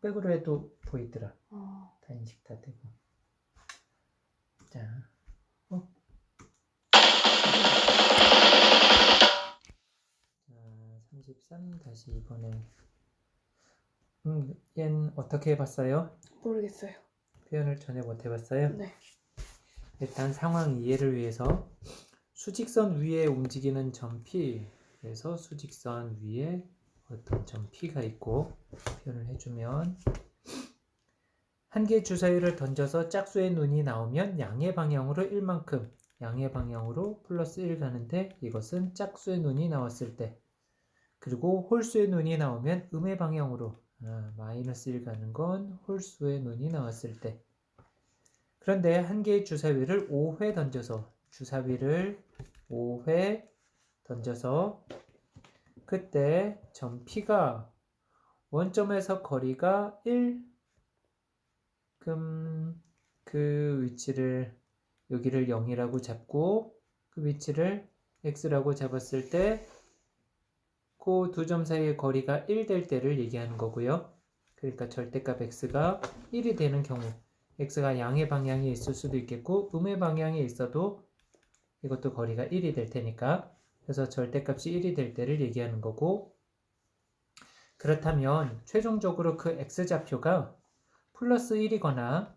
흑백으로 해도 보이더라. 아, 다 인식 다 되고. 자, 자, 33 다시 이번에 얘는 어떻게 해봤어요? 모르겠어요. 표현을 전혀 못 해봤어요? 네. 일단 상황 이해를 위해서 수직선 위에 움직이는 점 P, 그래서 수직선 위에 어떤 점 P가 있고 표현을 해주면 한 개의 주사위를 던져서 짝수의 눈이 나오면 양의 방향으로 1만큼, 양의 방향으로 플러스 1 가는데 이것은 짝수의 눈이 나왔을 때, 그리고 홀수의 눈이 나오면 음의 방향으로 마이너스 1 가는 건 홀수의 눈이 나왔을 때. 그런데 한 개의 주사위를 5회 던져서 주사위를 5회 던져서 그때 점 P가 원점에서 거리가 1, 그럼 그 위치를 여기를 0이라고 잡고 그 위치를 x라고 잡았을 때 그 두 점 사이의 거리가 1 될 때를 얘기하는 거고요. 그러니까 절대값 x가 1이 되는 경우 x가 양의 방향에 있을 수도 있겠고 음의 방향에 있어도 이것도 거리가 1이 될 테니까 그래서 절대값이 1이 될 때를 얘기하는 거고 그렇다면 최종적으로 그 x좌표가 플러스 1이거나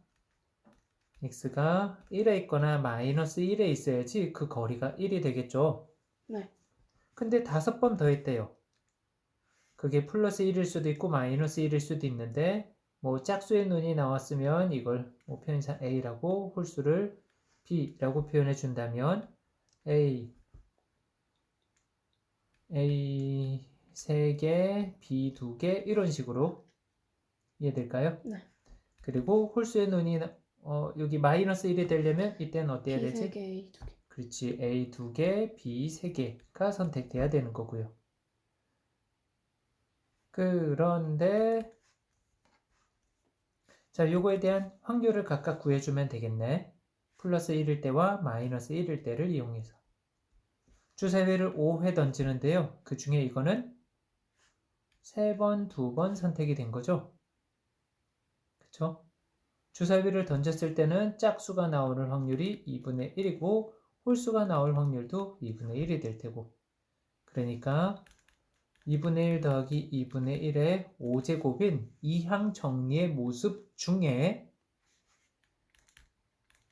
x가 1에 있거나 마이너스 1에 있어야지 그 거리가 1이 되겠죠. 네. 근데 5번 더했대요. 그게 플러스 1일 수도 있고 마이너스 1일 수도 있는데 뭐 짝수의 눈이 나왔으면 이걸 뭐 편의상 a라고 홀수를 b라고 표현해 준다면 a 3개, b 2개 이런 식으로 이해될까요? 네. 그리고 홀수의 눈이 여기 마이너스 1이 되려면 이때는 어때야 B 되지? 3개, A 2개. 그렇지. A 2개, B 3개가 선택돼야 되는 거고요. 그런데 자, 요거에 대한 확률을 각각 구해주면 되겠네. 플러스 1일 때와 마이너스 1일 때를 이용해서 주사위를 5회 던지는데요. 그 중에 이거는 3번, 2번 선택이 된 거죠. 그쵸? 주사위를 던졌을 때는 짝수가 나오는 확률이 2분의 1이고 홀수가 나올 확률도 2분의 1이 될 테고 그러니까 2분의 1 더하기 2분의 1의 5제곱인 이항 정리의 모습 중에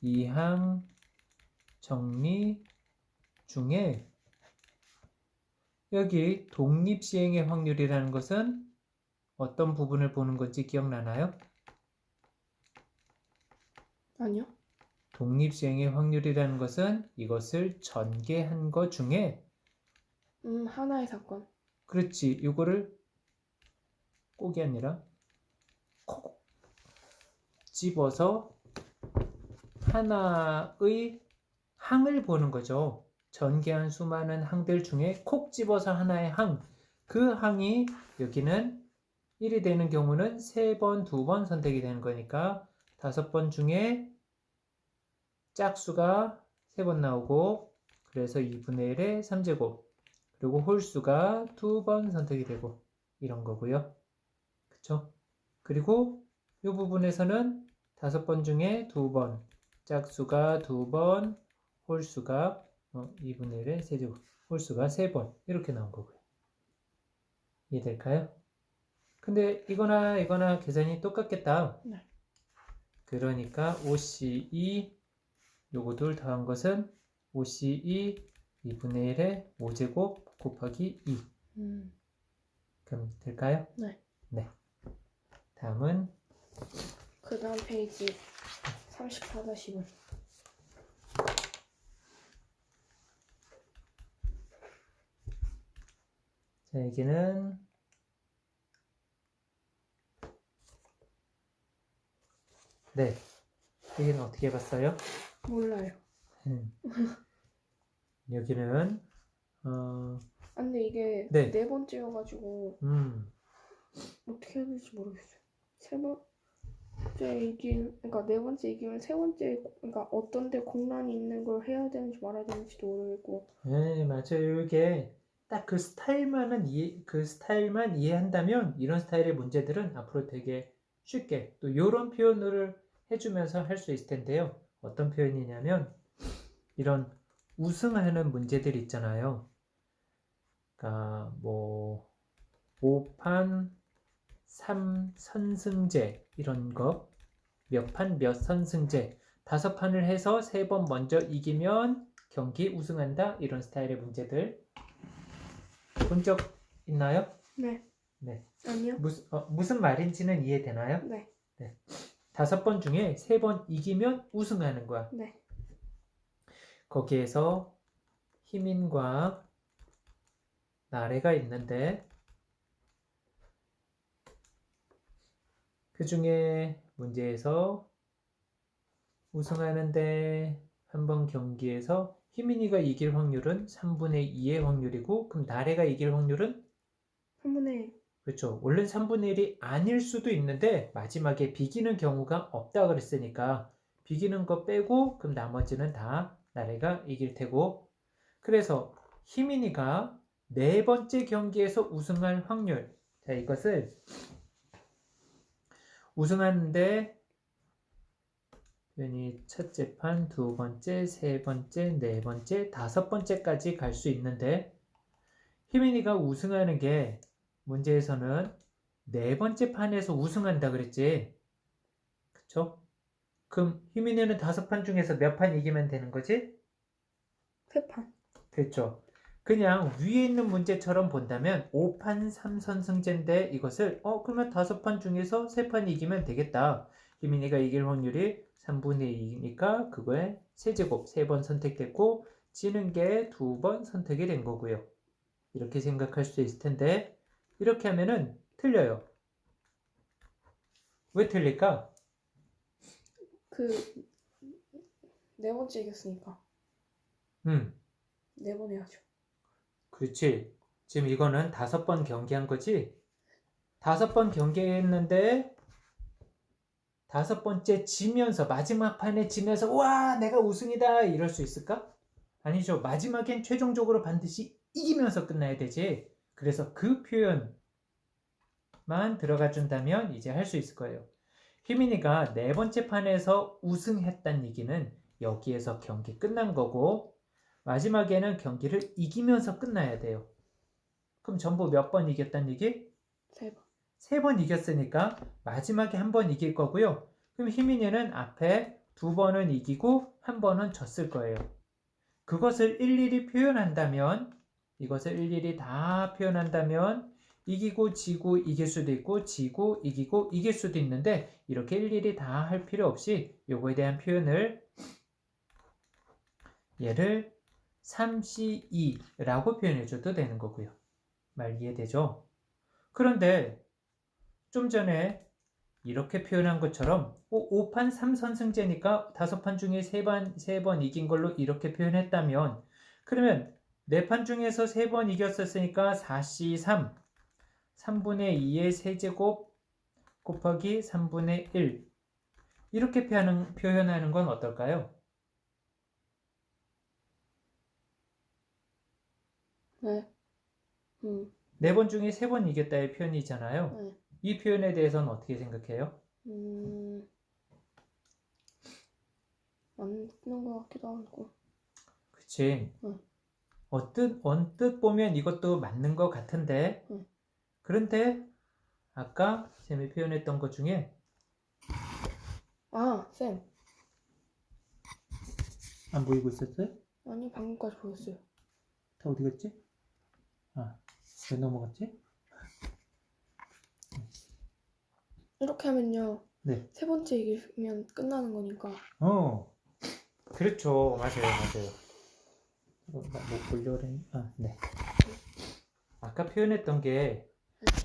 이항 정리 중에 여기 독립시행의 확률이라는 것은 어떤 부분을 보는 건지 기억나나요? 아니요. 독립시행의 확률이라는 것은 이것을 전개한 것 중에 하나의 사건. 그렇지. 이거를 꼭이 아니라 콕 집어서 하나의 항을 보는 거죠. 전개한 수많은 항들 중에 콕 집어서 하나의 항. 그 항이 여기는 1이 되는 경우는 3번, 2번 선택이 되는 거니까 5번 중에 짝수가 3번 나오고 그래서 2분의 1의 3제곱 그리고 홀수가 2번 선택이 되고 이런 거고요. 그쵸? 그리고 이 부분에서는 5번 중에 2번 짝수가 2번 홀수가 2분의 1의 세제곱 홀수가 3번 이렇게 나온 거고요. 이해될까요? 근데 이거나 이거나 계산이 똑같겠다. 네. 그러니까 OCE 요거 둘 더한 것은 OCE 2분의 1의 5제곱 곱하기 2 그럼 될까요? 네. 네. 다음은 그 다음 페이지 34-1. 자, 여기는 네. 여기는 어떻게 해봤어요? 몰라요. 여기는 근데 이게 네. 네 번째여가지고 어떻게 해야 될지 모르겠어요. 세 번째 그러니까 네 번째 이기면 세 번째, 그러니까 어떤 데 공란이 있는 걸 해야 되는지 말아야 되는지도 모르겠고. 네, 맞아요. 이게 딱 그 스타일만 이해한다면 이런 스타일의 문제들은 앞으로 되게 쉽게 또 이런 표현을 해주면서 할 수 있을 텐데요. 어떤 표현이냐면 이런 우승하는 문제들 있잖아요. 그러니까 뭐 5판 3선승제 이런 거, 몇 판 몇 선승제, 5판을 해서 3번 먼저 이기면 경기 우승한다, 이런 스타일의 문제들 본 적 있나요? 네. 네. 아니요. 무슨 말인지는 이해되나요? 네. 네. 5번 중에 3번 이기면 우승하는 거야. 네. 거기에서 희민과 나래가 있는데 그 중에 문제에서 우승하는데 한 번 경기에서 희민이가 이길 확률은 3분의 2의 확률이고, 그럼 나래가 이길 확률은? 3분의 1. 그렇죠. 원래는 3분의 1이 아닐 수도 있는데 마지막에 비기는 경우가 없다 그랬으니까 비기는 거 빼고 그럼 나머지는 다 나래가 이길 테고, 그래서 희민이가 4번째 경기에서 우승할 확률, 자 이것을 우승하는데 표현이 첫째 판, 2번째, 3번째, 4번째, 5번째까지 갈 수 있는데 희민이가 우승하는 게 문제에서는 4번째 판에서 우승한다 그랬지. 그쵸? 그럼 희민이는 5판 중에서 몇 판 이기면 되는 거지? 3판. 그렇죠. 그냥 위에 있는 문제처럼 본다면 5판 3선승제인데 이것을 그러면 5판 중에서 3판 이기면 되겠다. 희민이가 이길 확률이 3분의 2니까 그거에 세제곱 3번 선택됐고 지는 게 2번 선택이 된 거고요. 이렇게 생각할 수 있을 텐데 이렇게 하면은 틀려요. 왜 틀릴까? 그 4번째 이겼으니까 4번 해야죠. 그렇지. 지금 이거는 5번 경기한 거지? 5번 경기했는데 5번째 지면서 마지막 판에 지면서 와 내가 우승이다 이럴 수 있을까? 아니죠. 마지막엔 최종적으로 반드시 이기면서 끝나야 되지. 그래서 그 표현만 들어가 준다면 이제 할 수 있을 거예요. 희민이가 4번째 판에서 우승했다는 얘기는 여기에서 경기 끝난 거고 마지막에는 경기를 이기면서 끝나야 돼요. 그럼 전부 몇 번 이겼다는 얘기? 3번. 3번 이겼으니까 마지막에 한 번 이길 거고요. 그럼 희민이는 앞에 2번은 이기고 1번은 졌을 거예요. 그것을 일일이 표현한다면, 이것을 일일이 다 표현한다면 이기고 지고 이길 수도 있고 지고 이기고 이길 수도 있는데 이렇게 일일이 다 할 필요 없이 요거에 대한 표현을 얘를 3C2라고 표현해줘도 되는 거고요. 말 이해되죠? 그런데 좀 전에 이렇게 표현한 것처럼 5판 3선승제니까 5판 중에 3번 이긴 걸로 이렇게 표현했다면 그러면 4판 중에서 3번 이겼었으니까 4C3 3분의 2의 세제곱 곱하기 3분의 1 이렇게 표현하는 건 어떨까요? 네. 4번 중에 3번 이겼다의 표현이잖아요. 네. 이 표현에 대해서는 어떻게 생각해요? 맞는 것 같기도 하고. 그치. 언뜻 보면 이것도 맞는 것 같은데 그런데 아까 쌤이 표현했던 것 중에 쌤. 안 보이고 있었어요? 아니, 방금까지 보였어요. 다 어디 갔지? 왜 넘어갔지? 이렇게 하면요. 네. 3번째 이기면 끝나는 거니까. 그렇죠. 맞아요. 뭐 보려고 네. 아까 표현했던 게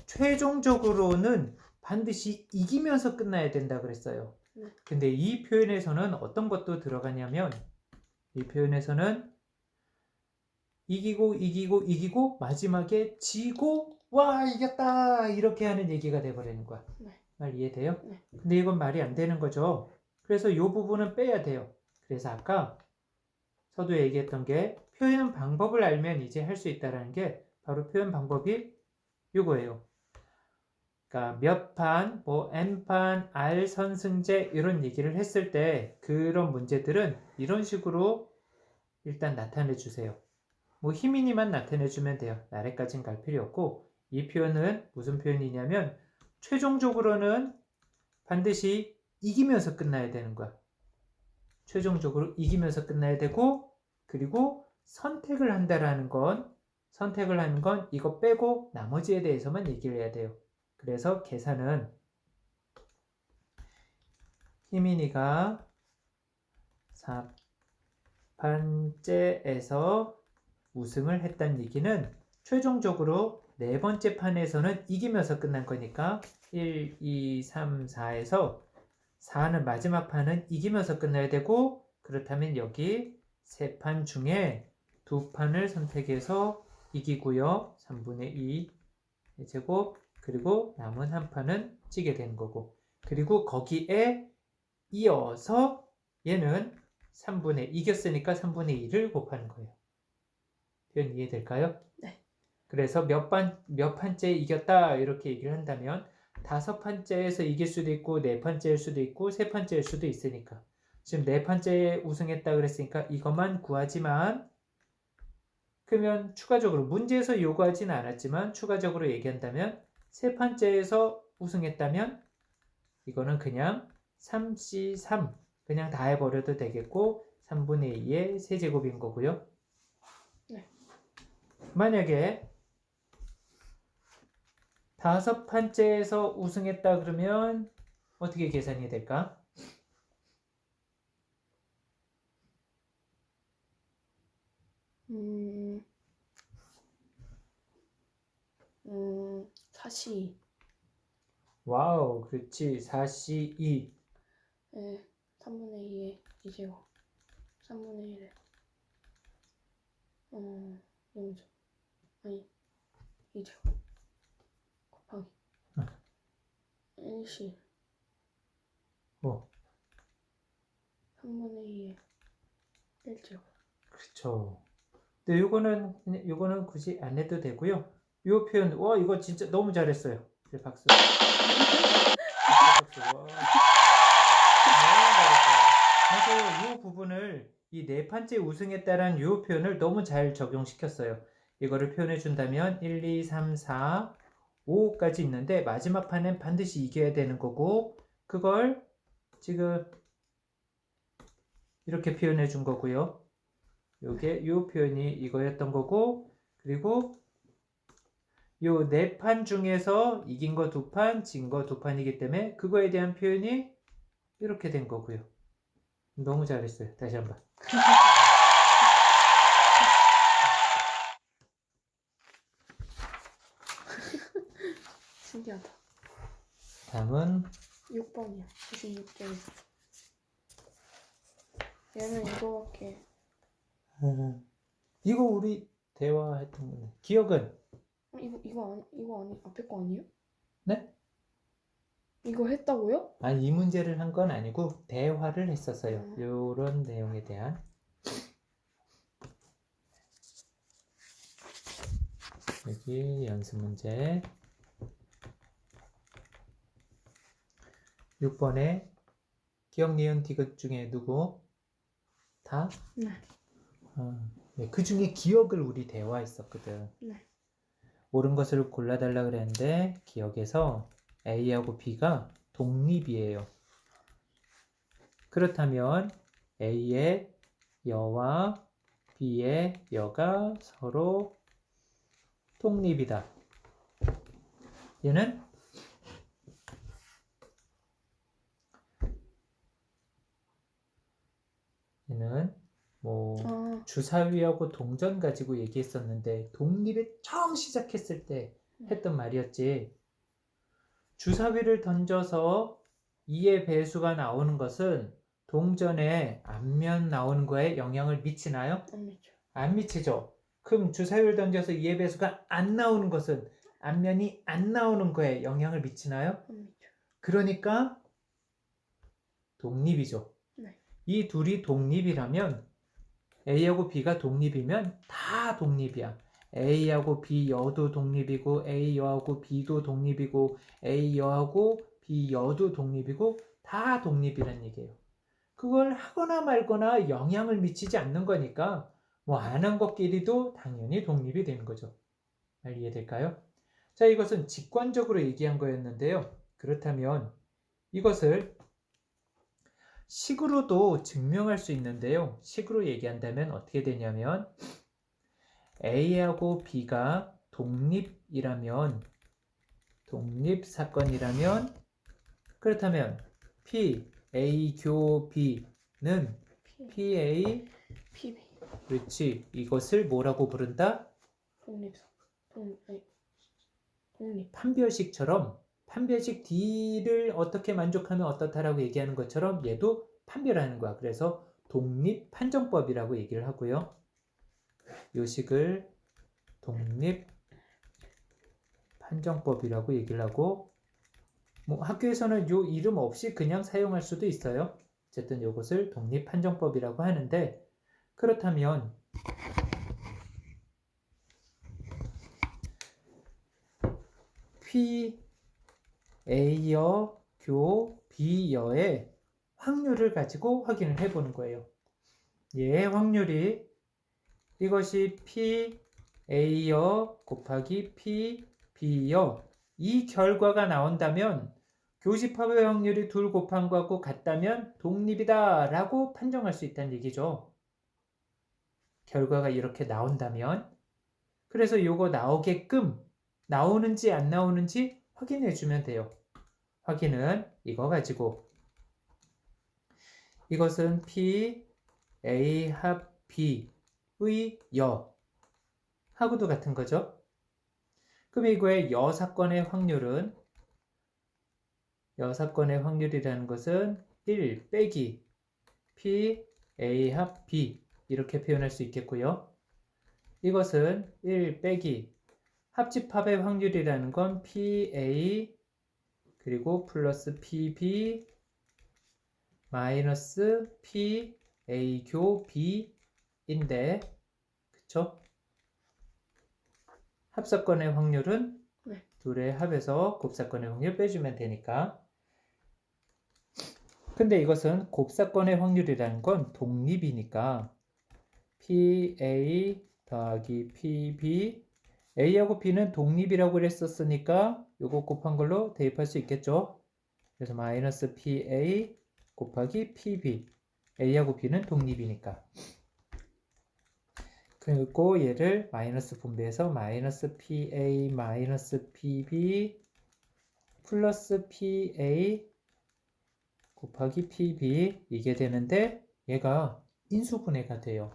최종적으로는 반드시 이기면서 끝나야 된다 그랬어요. 네. 근데 이 표현에서는 어떤 것도 들어가냐면 이 표현에서는 이기고 마지막에 지고 와 이겼다 이렇게 하는 얘기가 돼버리는 거야. 네. 말 이해돼요? 네. 근데 이건 말이 안 되는 거죠. 그래서 이 부분은 빼야 돼요. 그래서 아까 서두에 얘기했던 게 표현 방법을 알면 이제 할 수 있다는 게 바로 표현 방법이 이거예요. 그러니까 몇 판, 뭐 N판, R 선승제 이런 얘기를 했을 때 그런 문제들은 이런 식으로 일단 나타내 주세요. 뭐 희민이만 나타내 주면 돼요. 나래까지는 갈 필요 없고 이 표현은 무슨 표현이냐면 최종적으로는 반드시 이기면서 끝나야 되는 거야. 최종적으로 이기면서 끝나야 되고 그리고 선택을 한다라는 건 선택을 하는 건 이거 빼고 나머지에 대해서만 얘기를 해야 돼요. 그래서 계산은 희민이가 4판째에서 우승을 했다는 얘기는 최종적으로 네 번째 판에서는 이기면서 끝난 거니까 1, 2, 3, 4에서 4는 마지막 판은 이기면서 끝나야 되고 그렇다면 여기 세 판 중에 두 판을 선택해서 이기고요. 3분의 2 제곱 그리고 남은 한 판은 지게 되는 거고 그리고 거기에 이어서 얘는 3분의 이겼으니까 3분의 2를 곱하는 거예요. 표현 이해될까요? 네. 그래서 몇 판째 이겼다 이렇게 얘기를 한다면 5판째에서 이길 수도 있고 4판째일 수도 있고 3판째일 수도 있으니까 지금 4판째 우승했다 그랬으니까 이것만 구하지만 그러면 추가적으로 문제에서 요구하진 않았지만 추가적으로 얘기한다면 3판째에서 우승했다면 이거는 그냥 3C3 그냥 다 해버려도 되겠고 3분의 2의 세제곱인 거고요. 네. 만약에 5판째에서 우승했다 그러면 어떻게 계산이 될까? 사시. 와우, 그렇지. 4C2. 네, 3분의 2에 2제곱. 3분의 1에 0점. 아니, 2제곱. 곱하기. 1C. 어, 3분의 2에 1제곱. 그렇죠. 근데 요거는 굳이 안 해도 되고요. 요 표현, 와, 이거 진짜 너무 잘했어요. 네, 박수. 박수, 박수. 와. 너무 잘했어요. 그래서 이 부분을 이 네 판째 우승했다라는 이 표현을 너무 잘 적용시켰어요. 이거를 표현해 준다면 1, 2, 3, 4, 5까지 있는데 마지막 판엔 반드시 이겨야 되는 거고 그걸 지금 이렇게 표현해 준 거고요. 요게 요 표현이 이거였던 거고 그리고 요 네 판 중에서 이긴 거 두 판, 진 거 두 판이기 때문에 그거에 대한 표현이 이렇게 된 거고요. 너무 잘했어요. 다시 한번. 신기하다. 다음은 6번이야. 96점. 얘는 이거밖에. 이거 우리 대화했던 거네. 기억은? 이거 아니, 앞에 거 아니에요? 네? 이거 했다고요? 아니 이 문제를 한 건 아니고 대화를 했었어요. 요런 내용에 대한. 여기 연습 문제 6번에 기억, 니은, 디귿 중에 누구? 다? 네. 네, 그 중에 기억을 우리 대화했었거든. 네. 옳은 것을 골라달라 그랬는데 기억에서 A하고 B가 독립이에요. 그렇다면 A의 여와 B의 여가 서로 독립이다. 얘는 뭐 주사위하고 동전 가지고 얘기했었는데 독립에 처음 시작했을 때 했던 말이었지. 주사위를 던져서 2의 배수가 나오는 것은 동전에 앞면 나오는 거에 영향을 미치나요? 안 미쳐. 안 미치죠. 그럼 주사위를 던져서 2의 배수가 안 나오는 것은 앞면이 안 나오는 거에 영향을 미치나요? 안 미쳐. 그러니까 독립이죠. 네. 이 둘이 독립이라면 A하고 B가 독립이면 다 독립이야. A하고 B 여도 독립이고 A 여하고 B도 독립이고 A 여하고 B 여도 독립이고 다 독립이란 얘기예요. 그걸 하거나 말거나 영향을 미치지 않는 거니까 뭐 안 한 것끼리도 당연히 독립이 되는 거죠. 잘 이해될까요? 자, 이것은 직관적으로 얘기한 거였는데요. 그렇다면 이것을 식으로도 증명할 수 있는데요. 식으로 얘기한다면 어떻게 되냐면 A하고 B가 독립사건이라면 그렇다면 P, A, 교, B는 P, A, PB 그렇지. 이것을 뭐라고 부른다? 독립 판별식처럼 판별식 D를 어떻게 만족하면 어떻다라고 얘기하는 것처럼 얘도 판별하는 거야. 그래서 독립판정법이라고 얘기를 하고요. 요 식을 독립판정법이라고 얘기를 하고 뭐 학교에서는 요 이름 없이 그냥 사용할 수도 있어요. 어쨌든 요것을 독립판정법이라고 하는데 그렇다면 P, A여, 교, B여의 확률을 가지고 확인을 해보는 거예요. 얘의 확률이 이것이 P, A여 곱하기 P, B여 이 결과가 나온다면 교집합의 확률이 둘 곱한 거하고 같다면 독립이다 라고 판정할 수 있다는 얘기죠. 결과가 이렇게 나온다면 그래서 요거 나오게끔 나오는지 안 나오는지 확인해 주면 돼요. 확인은 이거 가지고 이것은 P, A 합 B의 여 하고도 같은 거죠. 그럼 이거의 여 사건의 확률이라는 것은 1 빼기 P, A 합 B 이렇게 표현할 수 있겠고요. 이것은 1 빼기 합집합의 확률이라는 건 PA 그리고 플러스 PB 마이너스 PA 교 B인데 그쵸? 합사건의 확률은 네. 둘의 합에서 곱사건의 확률 빼주면 되니까 근데 이것은 곱사건의 확률이라는 건 독립이니까 PA 더하기 PB A하고 B는 독립이라고 그랬었으니까 요거 곱한 걸로 대입할 수 있겠죠. 그래서 마이너스 PA 곱하기 PB A하고 B는 독립이니까 그리고 얘를 마이너스 분배해서 마이너스 PA 마이너스 PB 플러스 PA 곱하기 PB 이게 되는데 얘가 인수분해가 돼요.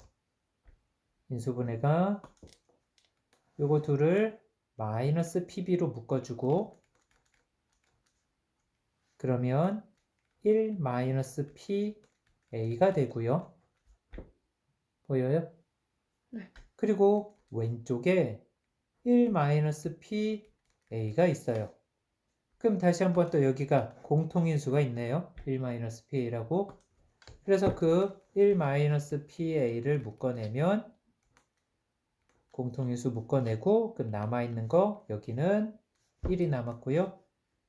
인수분해가 요거 둘을 마이너스 PB로 묶어주고 그러면 1 마이너스 PA가 되고요. 보여요? 네. 그리고 왼쪽에 1 마이너스 PA가 있어요. 그럼 다시 한번 또 여기가 공통인수가 있네요. 1 마이너스 PA라고. 그래서 그 1 마이너스 PA를 묶어내면 공통인수 묶어내고 그럼 남아있는 거 여기는 1이 남았고요.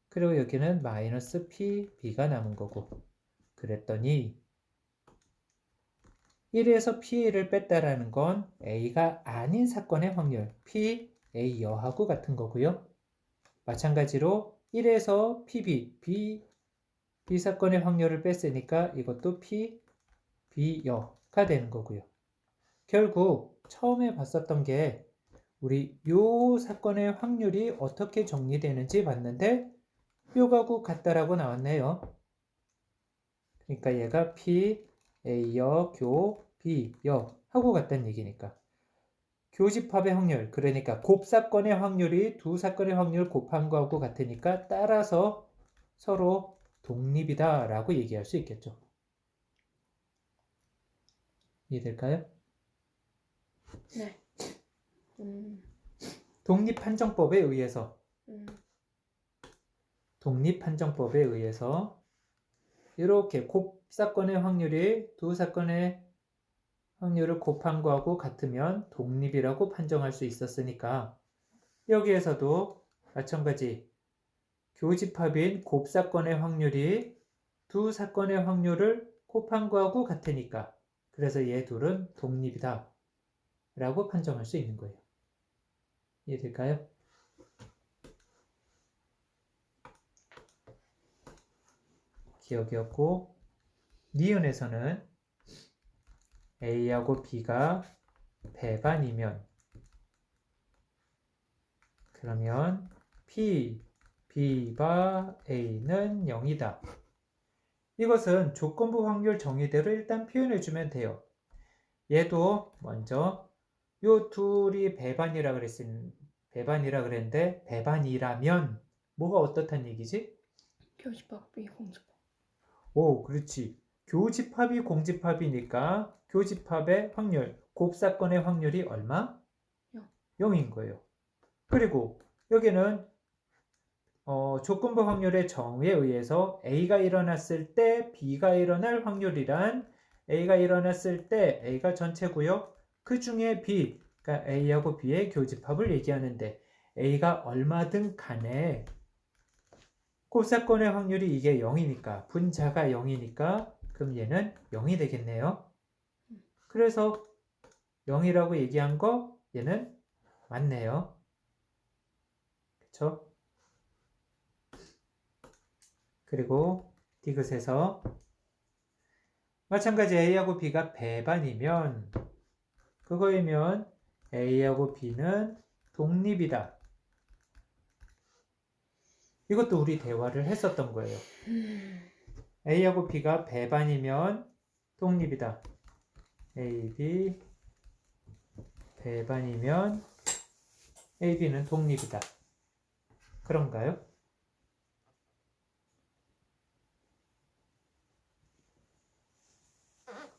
그리고 여기는 마이너스 PB가 남은 거고 그랬더니 1에서 PA를 뺐다라는 건 A가 아닌 사건의 확률 P, A 여하고 같은 거고요. 마찬가지로 1에서 PB, B 사건의 확률을 뺐으니까 이것도 P, B 여가 되는 거고요. 결국 처음에 봤었던 게 우리 요 사건의 확률이 어떻게 정리되는지 봤는데 요거하고 같다라고 나왔네요. 그러니까 얘가 P, A여, 교, B여 하고 같다는 얘기니까 교집합의 확률 그러니까 곱사건의 확률이 두 사건의 확률 곱한 거하고 같으니까 따라서 서로 독립이다 라고 얘기할 수 있겠죠. 이해될까요? 네. 독립판정법에 의해서 이렇게 곱사건의 확률이 두 사건의 확률을 곱한 거하고 같으면 독립이라고 판정할 수 있었으니까 여기에서도 마찬가지 교집합인 곱사건의 확률이 두 사건의 확률을 곱한 거하고 같으니까 그래서 얘 둘은 독립이다 라고 판정할 수 있는 거예요. 이해될까요? 기억이었고 니은에서는 A하고 B가 배반이면 그러면 P, B바 A는 0이다. 이것은 조건부 확률 정의대로 일단 표현해주면 돼요. 얘도 먼저 요 둘이 배반이라 그랬는데 배반이라면 뭐가 어떻단 얘기지? 교집합이 공집합. 오, 그렇지. 교집합이 공집합이니까 교집합의 확률, 곱사건의 확률이 얼마? 0인 거예요. 그리고 여기는 조건부 확률의 정의에 의해서 A가 일어났을 때 B가 일어날 확률이란 A가 일어났을 때 A가 전체고요. 그 중에 B, 그러니까 A하고 B의 교집합을 얘기하는데 A가 얼마든 간에 곱사건의 확률이 이게 0이니까 분자가 0이니까 그럼 얘는 0이 되겠네요. 그래서 0이라고 얘기한 거 얘는 맞네요. 그쵸? 그리고 디귿에서 마찬가지 A하고 B가 배반이면 그거이면 A하고 B는 독립이다. 이것도 우리 대화를 했었던 거예요. A하고 B가 배반이면 독립이다. A, B 배반이면 A, B는 독립이다. 그런가요?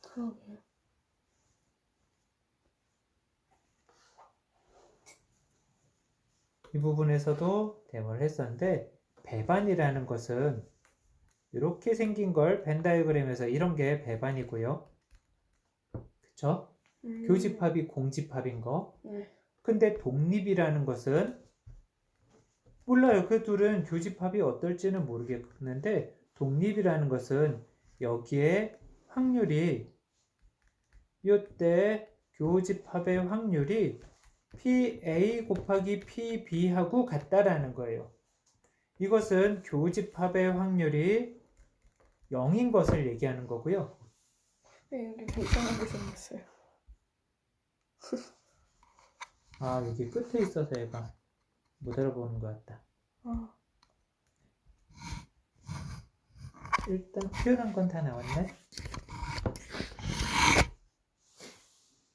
그러게요. 이 부분에서도 대화를 했었는데 배반이라는 것은 이렇게 생긴 걸 벤 다이어그램에서 이런 게 배반이고요. 그쵸? 교집합이 공집합인 거. 네. 근데 독립이라는 것은 몰라요. 그 둘은 교집합이 어떨지는 모르겠는데 독립이라는 것은 여기에 확률이 이때 교집합의 확률이 PA 곱하기 PB하고 같다라는 거예요. 이것은 교집합의 확률이 0인 것을 얘기하는 거고요. 네, 여기 괜찮하게 생겼어요. 아, 여기 끝에 있어서 얘가 못 알아보는 것 같다. 일단 표현한 건 다 나왔네.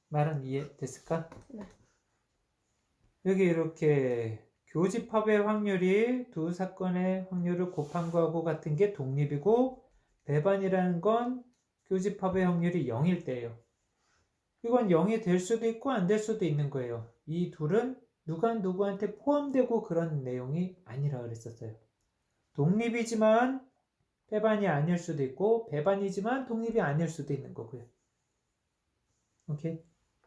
말은 이해됐을까? 네. 여기 이렇게 교집합의 확률이 두 사건의 확률을 곱한 거하고 같은 게 독립이고 배반이라는 건 교집합의 확률이 0일 때예요. 이건 0이 될 수도 있고 안 될 수도 있는 거예요. 이 둘은 누가 누구한테 포함되고 그런 내용이 아니라 그랬었어요. 독립이지만 배반이 아닐 수도 있고 배반이지만 독립이 아닐 수도 있는 거고요. 오케이?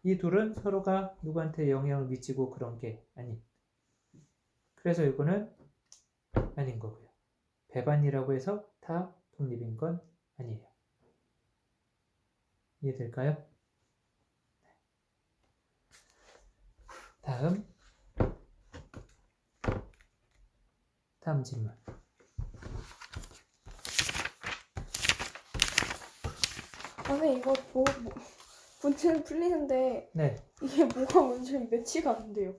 이 둘은 서로가 누구한테 영향을 미치고 그런 게 아닌. 그래서 이거는 아닌 거고요. 배반이라고 해서 다 독립인 건 아니에요. 이해될까요? 다음 질문. 근데 이거 문제는 풀리는데 네. 이게 뭐가 문제는 매치가 안 돼요.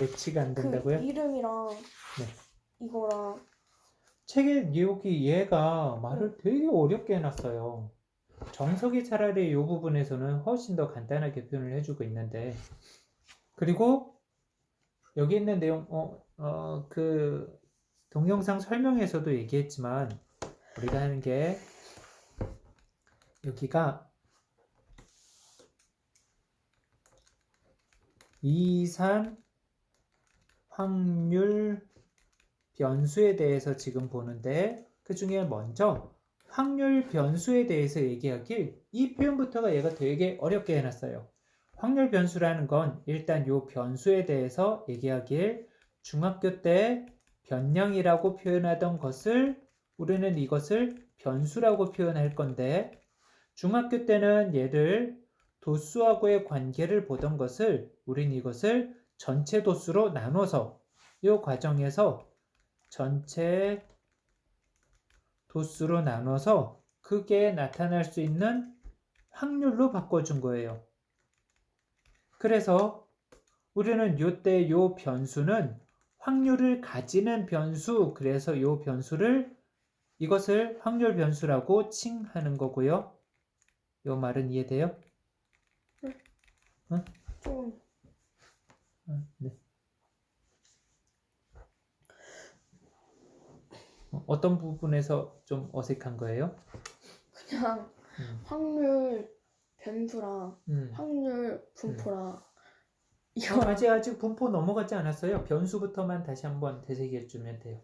매치가 안 된다고요? 그 이름이랑 네. 이거랑 책에 여기 얘가 말을 되게 어렵게 해놨어요. 정석이 차라리 이 부분에서는 훨씬 더 간단하게 표현을 해주고 있는데 그리고 여기 있는 내용 그 동영상 설명에서도 얘기했지만 우리가 하는 게 여기가 이산 확률 변수에 대해서 지금 보는데 그 중에 먼저 확률 변수에 대해서 얘기하길 이 표현부터가 얘가 되게 어렵게 해놨어요. 확률 변수라는 건 일단 요 변수에 대해서 얘기하길 중학교 때 변량이라고 표현하던 것을 우리는 이것을 변수라고 표현할 건데 중학교 때는 얘를 도수하고의 관계를 보던 것을 우린 이것을 전체 도수로 나눠서 이 과정에서 전체 도수로 나눠서 그게 나타날 수 있는 확률로 바꿔준 거예요. 그래서 우리는 요때 요 변수는 확률을 가지는 변수, 그래서 요 변수를 이것을 확률 변수라고 칭하는 거고요. 요 말은 이해돼요? 응? 좀 네. 어떤 부분에서 좀 어색한 거예요? 그냥 확률 변수랑 음. 확률 분포랑 이거 아직 분포 넘어가지 않았어요. 변수부터만 다시 한번 되새겨 주면 돼요.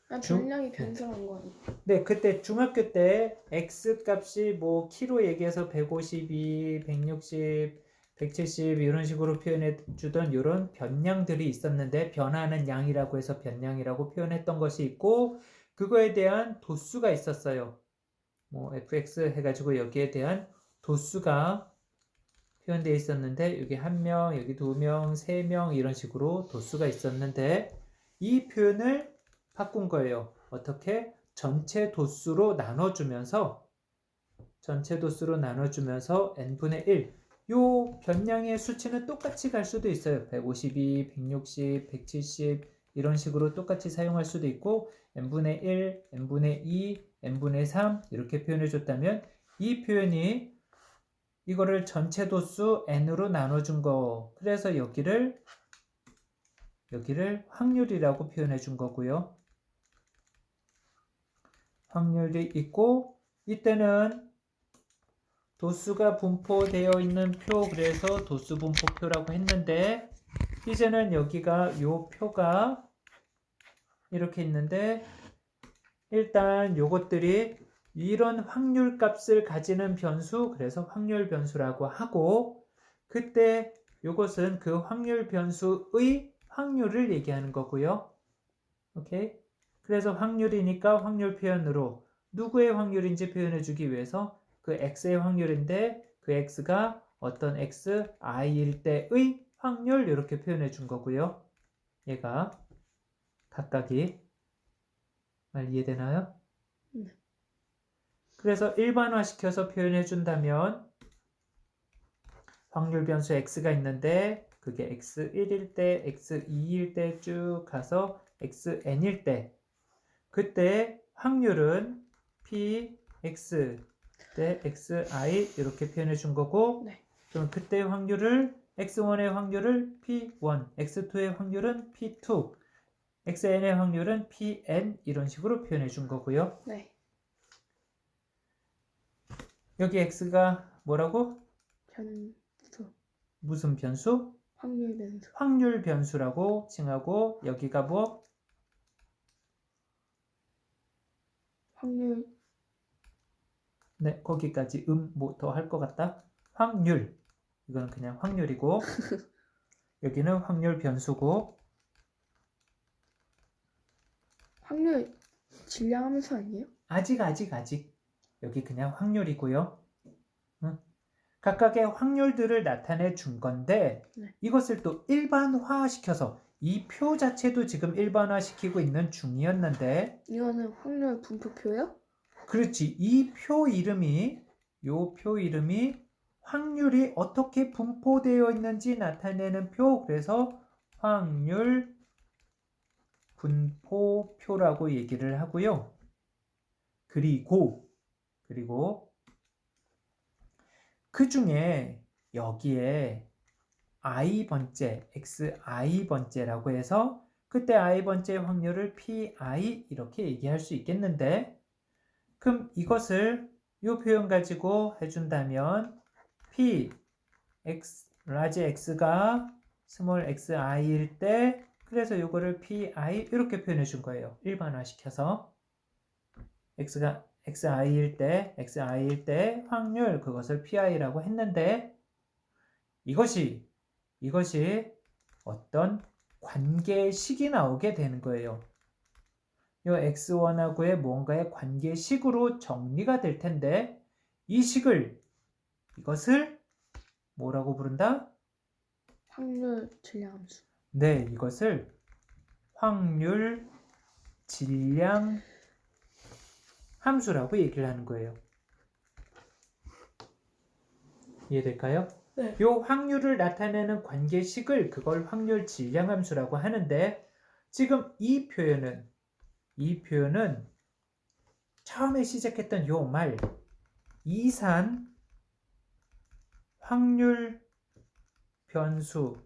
그냥 중- 변량이 변수라는 거 아니에요? 네, 그때 중학교 때 x 값이 뭐 키로 얘기해서 152, 160, 170 이런 식으로 표현해 주던 이런 변량들이 있었는데 변하는 양이라고 해서 변량이라고 표현했던 것이 있고 그거에 대한 도수가 있었어요. 뭐 fx 해가지고 여기에 대한 도수가 표현되어 있었는데 여기 1명, 여기 2명, 3명 이런 식으로 도수가 있었는데 이 표현을 바꾼 거예요. 어떻게? 전체 도수로 나눠주면서 n분의 1. 요 변량의 수치는 똑같이 갈 수도 있어요. 152, 160, 170 이런 식으로 똑같이 사용할 수도 있고 n분의 1, n분의 2, n분의 3 이렇게 표현해 줬다면 이 표현이 이거를 전체 도수 n으로 나눠준 거. 그래서 여기를 확률이라고 표현해 준 거고요. 확률이 있고 이때는 도수가 분포되어 있는 표, 그래서 도수 분포표라고 했는데 이제는 여기가 요 표가 이렇게 있는데 일단 요것들이 이런 확률 값을 가지는 변수, 그래서 확률 변수라고 하고 그때 요것은 그 확률 변수의 확률을 얘기하는 거고요. 오케이? 그래서 확률이니까 확률 표현으로 누구의 확률인지 표현해 주기 위해서 그 x의 확률인데 그 x가 어떤 x, i일 때의 확률 이렇게 표현해 준 거고요. 얘가 각각이 말 이해되나요? 네. 그래서 일반화 시켜서 표현해 준다면 확률 변수 x가 있는데 그게 x1일 때, x2일 때 쭉 가서 xn일 때 그때 확률은 px 때 xi 이렇게 표현해 준 거고 네. 그럼 그때 확률을 x1의 확률을 p1, x2의 확률은 p2, xn의 확률은 pn 이런 식으로 표현해 준 거고요. 네. 여기 x가 뭐라고? 변수. 무슨 변수? 확률 변수. 확률 변수라고 칭하고 여기가 뭐? 확률. 네, 거기까지 뭐 더 할 것 같다. 확률. 이거는 그냥 확률이고 여기는 확률 변수고 확률 질량함수 아니에요? 아직 여기 그냥 확률이고요. 응? 각각의 확률들을 나타내 준 건데 네. 이것을 또 일반화시켜서 이 표 자체도 지금 일반화시키고 있는 중이었는데 이거는 확률 분포표요? 그렇지. 이 표 이름이 확률이 어떻게 분포되어 있는지 나타내는 표. 그래서 확률 분포표라고 얘기를 하고요. 그리고 그 중에 여기에 i번째, xi번째라고 해서 그때 i번째 확률을 pi 이렇게 얘기할 수 있겠는데 그럼 이것을 이 표현 가지고 해준다면 p x large x가 small xi일 때 그래서 이거를 pi 이렇게 표현해 준 거예요. 일반화 시켜서 x가 xi일 때 확률 그것을 pi라고 했는데 이것이 어떤 관계식이 나오게 되는 거예요. 이 x1하고의 뭔가의 관계식으로 정리가 될 텐데 이것을 뭐라고 부른다? 확률 질량함수. 네, 이것을 확률 질량 함수라고 얘기를 하는 거예요. 이해될까요? 네. 이 확률을 나타내는 관계식을 그걸 확률 질량 함수라고 하는데 지금 이 표현은 처음에 시작했던 요 말 이산 확률 변수의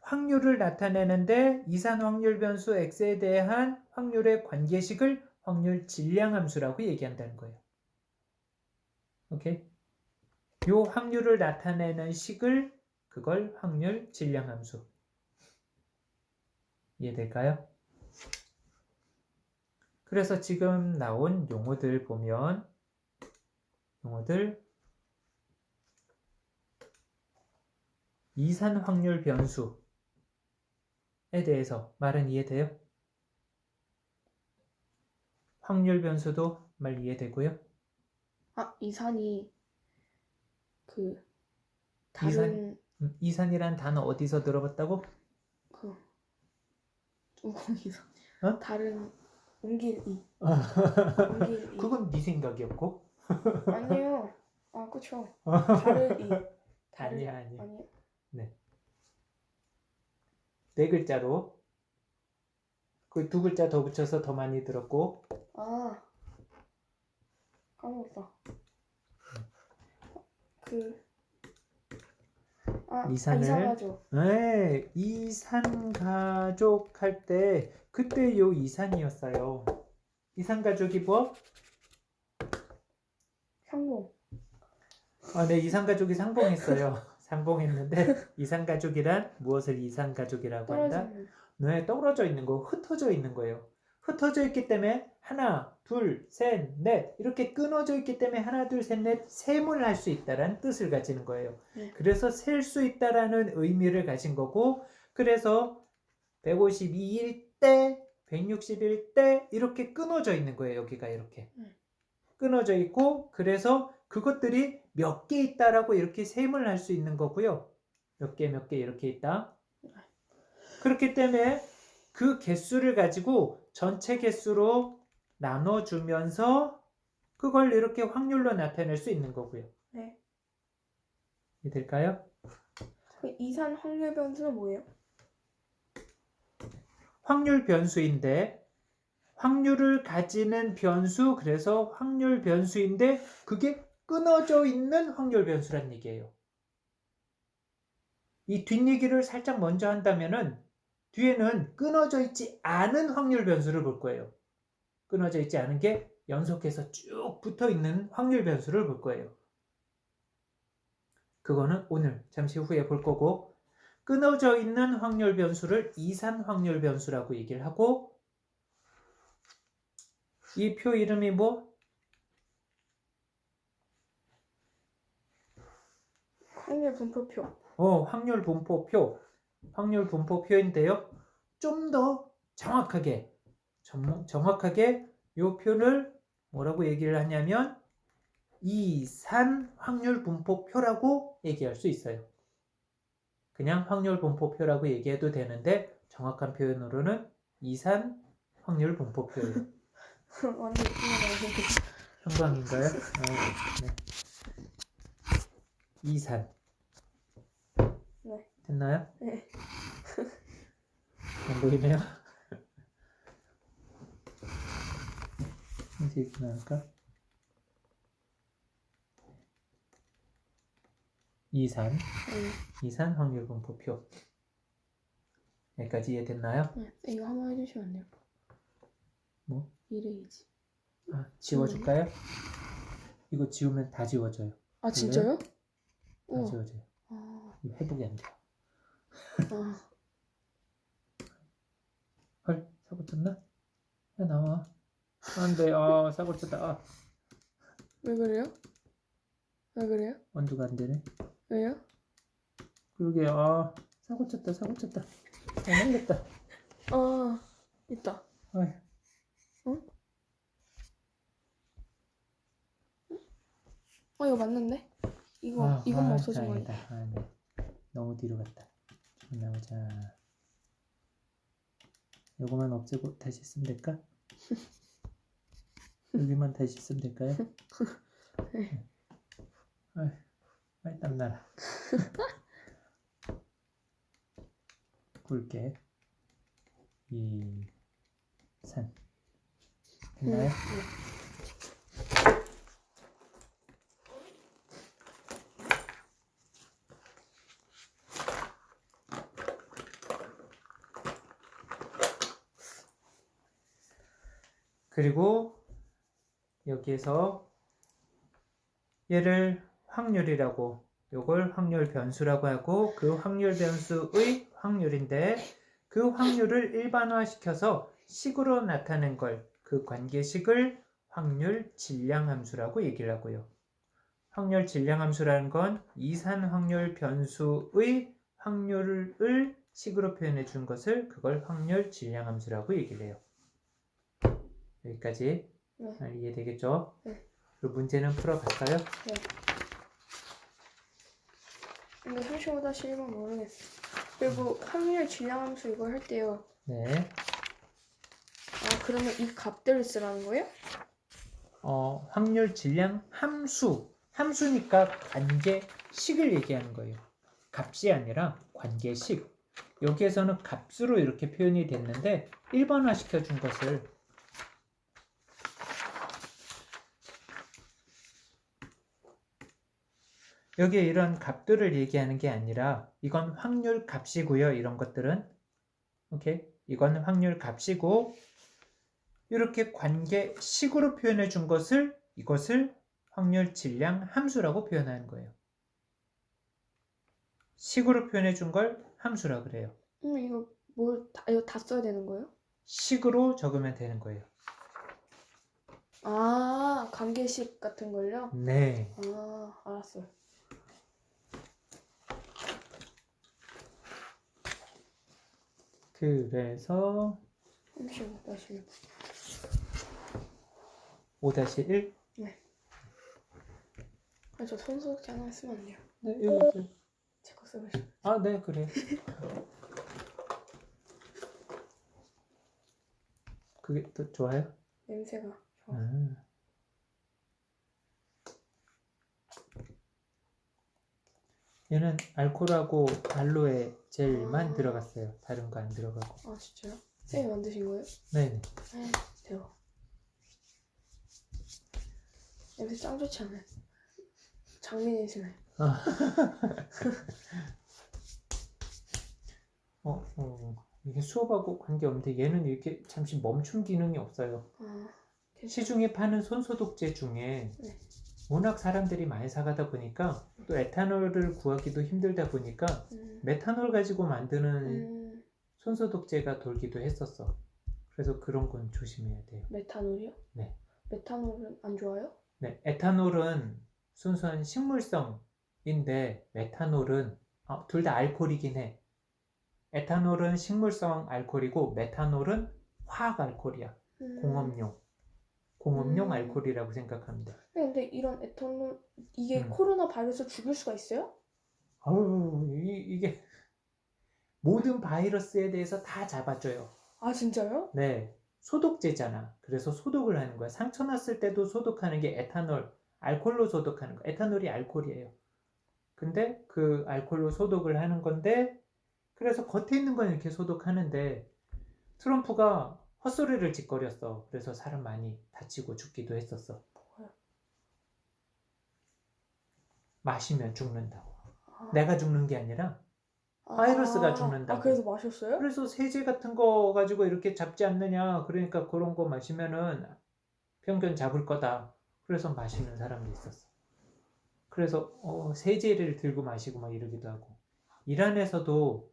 확률을 나타내는데 이산 확률 변수 x에 대한 확률의 관계식을 확률 질량 함수라고 얘기한다는 거예요. 오케이? 요 확률을 나타내는 식을 그걸 확률 질량 함수. 이해될까요? 그래서 지금 나온 용어들 보면 이산 확률 변수에 대해서 말은 이해돼요? 확률 변수도 말 이해되고요? 이산이 그 다른 이산이란 단어 어디서 들어봤다고? 그 우공이산. 어? 다른 옮길 이. 옮길 이. 그건 네 생각이었고. 아니에요. 그쵸. 다른 이. 아니야. 아니에요. 네 글자로 그 두 글자 더 붙여서 더 많이 들었고. 까먹었다. 이산가족. 네, 이산가족 할 때 그때 요 이산이었어요. 이산가족이 뭐? 상봉. 네, 이산가족이 상봉했어요. 상봉했는데 이산가족이란 무엇을 이산가족이라고 한다? 네, 떨어져 있는 거, 흩어져 있는 거예요. 흩어져 있기 때문에 하나, 둘, 셋, 넷 이렇게 끊어져 있기 때문에 하나, 둘, 셋, 넷 셈을 할 수 있다라는 뜻을 가지는 거예요. 그래서 셀 수 있다라는 의미를 가진 거고 그래서 152일 때, 160일 때 이렇게 끊어져 있는 거예요. 여기가 이렇게 끊어져 있고 그래서 그것들이 몇 개 있다라고 이렇게 셈을 할 수 있는 거고요. 몇 개 이렇게 있다. 그렇기 때문에 그 개수를 가지고 전체 개수로 나눠주면서 그걸 이렇게 확률로 나타낼 수 있는 거고요. 네. 이해될까요? 그 이산 확률 변수는 뭐예요? 확률 변수인데 확률을 가지는 변수 그래서 확률 변수인데 그게 끊어져 있는 확률 변수란 얘기예요. 이 뒷얘기를 살짝 먼저 한다면은 뒤에는 끊어져 있지 않은 확률 변수를 볼 거예요. 끊어져 있지 않은 게 연속해서 쭉 붙어 있는 확률 변수를 볼 거예요. 그거는 오늘 잠시 후에 볼 거고 끊어져 있는 확률 변수를 이산 확률 변수라고 얘기를 하고 이 표 이름이 뭐? 확률 분포표. 확률 분포표. 확률 분포표인데요. 좀 더 정확하게 이 표를 뭐라고 얘기를 하냐면 이산 확률 분포표라고 얘기할 수 있어요. 그냥 확률 분포표라고 얘기해도 되는데 정확한 표현으로는 이산 확률 분포표예요. 완전 형광인가요? 네. 이산. 네. 됐나요? 네. 안 보이네요? 이제 이렇게 나올까? 이산 확률 분포표. 여기까지 이해됐나요? 네. 이거 한번 해주시면 안 돼요? 뭐? 이레이지. 지워줄까요? 이거 지우면 다 지워져요. 진짜요? 다 우와. 지워져요. 이거 회복이 안 돼요. 헐, 사고 쳤나? 야, 나와. 안돼. 사고 쳤다. 왜 그래요? 왜 그래요? 원두가 안 되네. 왜요? 그러게. 사고 쳤다. 날렸다. 있다. 어이. 응? 이거 맞는데? 이것만 없어진 거 아니야? 다행이다. 네. 너무 뒤로 갔다. 좀 나오자. 요거만 없애고 다시 쓰면 될까? 여기만 다시 쓰면 될까요? 네. 빨리 땀나라. 굵게 2, 3 됐나요? 그리고 여기에서 얘를 확률이라고, 요걸 확률 변수라고 하고, 그 확률 변수의 확률인데 그 확률을 일반화시켜서 식으로 나타낸 걸, 그 관계식을 확률 질량 함수라고 얘기를 하고요. 확률 질량 함수라는 건 이산 확률 변수의 확률을 식으로 표현해 준 것을, 그걸 확률 질량 함수라고 얘기를 해요. 여기까지 이해되겠죠? 네. 그리고 문제는 풀어봤어요? 네. 근데 35-1번 모르겠어. 그리고 확률 질량함수 이거 할 때요. 네. 그러면 이 값들을 쓰라는 거예요? 확률 질량 함수니까 관계식을 얘기하는 거예요. 값이 아니라 관계식. 여기에서는 값으로 이렇게 표현이 됐는데 일반화 시켜준 것을 여기에 이런 값들을 얘기하는 게 아니라 이건 확률 값이고요. 이런 것들은 오케이? 이건 확률 값이고 이렇게 관계식으로 표현해 준 것을 이것을 확률 질량 함수라고 표현하는 거예요. 식으로 표현해 준 걸 함수라 그래요. 이거 다 써야 되는 거예요? 식으로 적으면 되는 거예요. 관계식 같은 걸요? 네. 알았어요. 그래서 5-1 네. 저 손소독제 하나 쓰면 안 돼요? 네, 여기 제 거 쓰고 싶어요. 네, 그래. 그게 또 좋아요? 냄새가 좋아. 얘는 알코올하고 알로에 젤만 들어갔어요. 다른 거 안 들어가고. 진짜요? 쌤이 만드신 거예요? 네네. 대박. 냄새 짱 좋지 않아요? 장미 냄새 나요. 이게 수업하고 관계없는데 얘는 이렇게 잠시 멈춤 기능이 없어요. 시중에 파는 손소독제 중에 네. 워낙 사람들이 많이 사가다 보니까 또 에탄올을 구하기도 힘들다 보니까 메탄올 가지고 만드는 손소독제가 돌기도 했었어. 그래서 그런 건 조심해야 돼요. 메탄올이요? 네. 메탄올은 안 좋아요? 네, 에탄올은 순수한 식물성인데 메탄올은 둘 다 알코올이긴 해. 에탄올은 식물성 알코올이고 메탄올은 화학 알코올이야. 공업용 알코올이라고 생각합니다. 근데 이런 에탄올 이게 코로나 바이러스 죽일 수가 있어요? 이게 모든 바이러스에 대해서 다 잡아줘요. 진짜요? 네, 소독제잖아. 그래서 소독을 하는 거야. 상처 났을 때도 소독하는 게 에탄올, 알코올로 소독하는 거. 에탄올이 알코올이에요. 근데 그 알코올로 소독을 하는 건데, 그래서 겉에 있는 건 이렇게 소독하는데 트럼프가 헛소리를 짓거렸어. 그래서 사람 많이 다치고 죽기도 했었어. 마시면 죽는다고. 내가 죽는 게 아니라 바이러스가 죽는다고. 그래서 마셨어요? 그래서 세제 같은 거 가지고 이렇게 잡지 않느냐. 그러니까 그런 거 마시면은 병변 잡을 거다. 그래서 마시는 사람도 있었어. 그래서 세제를 들고 마시고 막 이러기도 하고. 이란에서도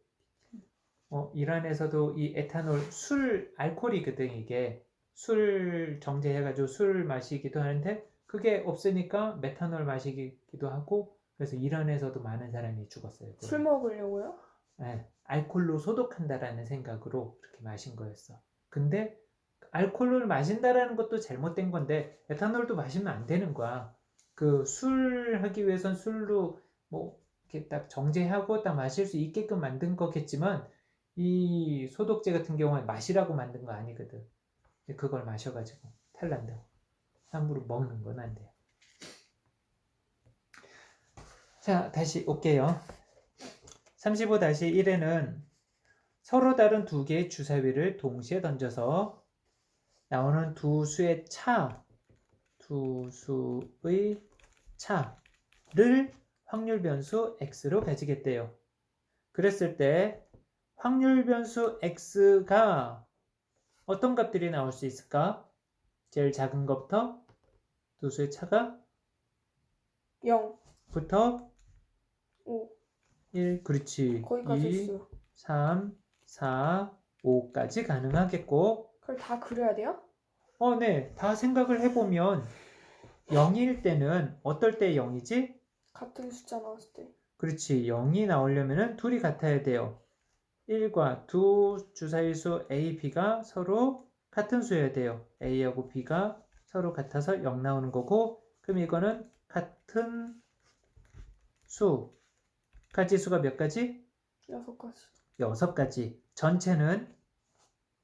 이 에탄올, 술, 알코올이거든. 이게 술 정제해가지고 술 마시기도 하는데 그게 없으니까 메탄올 마시기도 하고 그래서 이란에서도 많은 사람이 죽었어요. 술 먹으려고요? 네, 알코올로 소독한다라는 생각으로 그렇게 마신 거였어. 근데 알코올을 마신다라는 것도 잘못된 건데 에탄올도 마시면 안 되는 거야. 그 술 하기 위해선 술로 뭐 이렇게 딱 정제하고 딱 마실 수 있게끔 만든 거겠지만 이 소독제 같은 경우는 마시라고 만든 거 아니거든. 그걸 마셔가지고 탈난다고. 함부로 먹는 건 안 돼요. 자, 다시 올게요. 35-1에는 서로 다른 두 개의 주사위를 동시에 던져서 나오는 두 수의 차를 확률 변수 x로 가지겠대요. 그랬을 때 확률 변수 x가 어떤 값들이 나올 수 있을까? 제일 작은 것부터 두 수의 차가 0부터 5. 1, 그렇지. 거기까지 2, 있어요. 3, 4, 5까지 가능하겠고 그걸 다 그려야 돼요? 네. 다 생각을 해보면 0일 때는 어떨 때 0이지? 같은 숫자 나왔을 때. 그렇지. 0이 나오려면 둘이 같아야 돼요. 1과 두 주사위수 A, B가 서로 같은 수여야 돼요. A하고 B가 서로 같아서 0 나오는 거고 그럼 이거는 같은 수 가지수가 몇 가지? 6가지. 6가지. 전체는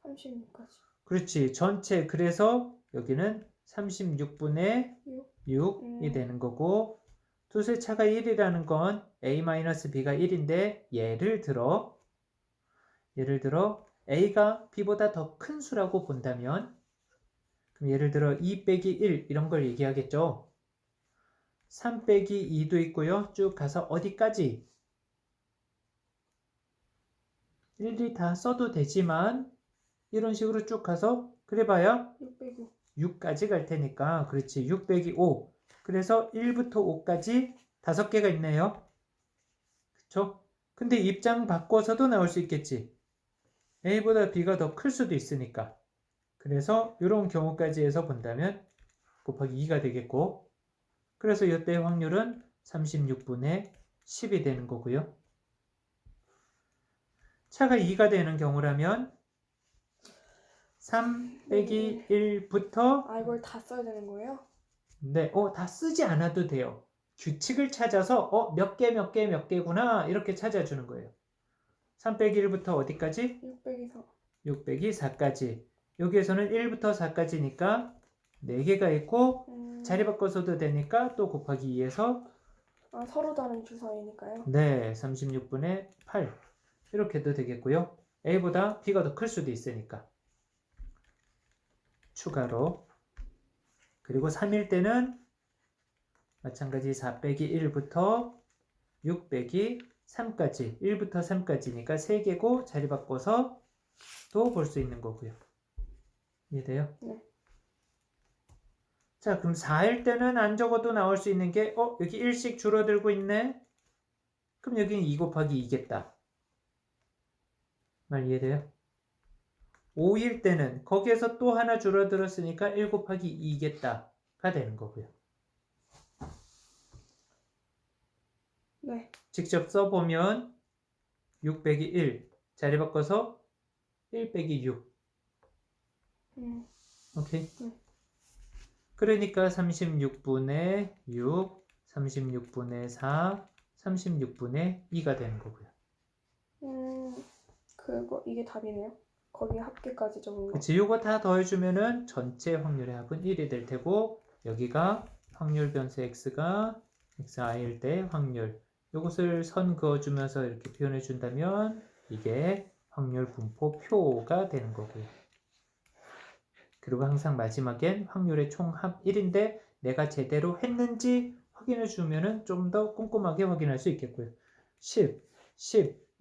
36가지. 그렇지. 전체. 그래서 여기는 36분의 6. 6이 되는 거고 두수의 차가 1이라는 건 A-B가 1인데 예를 들어 A가 B보다 더 큰 수라고 본다면 그럼 예를 들어 2 빼기 1 이런 걸 얘기하겠죠. 3 빼기 2도 있고요. 쭉 가서 어디까지? 1이 다 써도 되지만 이런 식으로 쭉 가서 그래봐야 6 빼기 6까지 갈 테니까 그렇지. 6 빼기 5 그래서 1부터 5까지 5개가 있네요. 그쵸? 근데 입장 바꿔서도 나올 수 있겠지. A보다 B가 더 클 수도 있으니까. 그래서 이런 경우까지 해서 본다면 곱하기 2가 되겠고 그래서 이때 확률은 36분의 10이 되는 거고요. 차가 2가 되는 경우라면 3 빼기 1부터 이걸 다 써야 되는 거예요? 네, 다 쓰지 않아도 돼요. 규칙을 찾아서 몇 개구나 이렇게 찾아주는 거예요. 3 빼기 1부터 어디까지? 6 빼기 4. 6 빼기 4까지. 여기에서는 1부터 4까지니까 4개가 있고 자리 바꿔서도 되니까 또 곱하기 2에서 서로 다른 주사위니까요. 네, 36분의 8 이렇게도 되겠고요. A보다 B가 더 클 수도 있으니까 추가로 그리고 3일 때는 마찬가지 4 빼기 1부터 6 빼기 3까지 1부터 3까지니까 3개고 자리 바꿔서 또 볼 수 있는 거고요. 이해돼요? 네. 자, 그럼 4일 때는 안 적어도 나올 수 있는 게 여기 1씩 줄어들고 있네? 그럼 여기는 2 곱하기 2겠다. 말 이해돼요? 5일 때는 거기에서 또 하나 줄어들었으니까 1 곱하기 2겠다가 되는 거고요. 네. 직접 써보면 6 빼기 1 자리 바꿔서 1 빼기 6 오케이? 그러니까 36분의 6 36분의 4 36분의 2가 되는 거고요. 이게 답이네요. 거기에 합계까지 적은 거. 그치, 요거 다 더해주면은 전체 확률의 합은 1이 될 테고 여기가 확률 변수 x가 xi일 때 확률 요것을 선 그어주면서 이렇게 표현해 준다면 이게 확률 분포표가 되는 거고요. 그리고 항상 마지막엔 확률의 총합 1인데 내가 제대로 했는지 확인해 주면은 좀 더 꼼꼼하게 확인할 수 있겠고요. 10,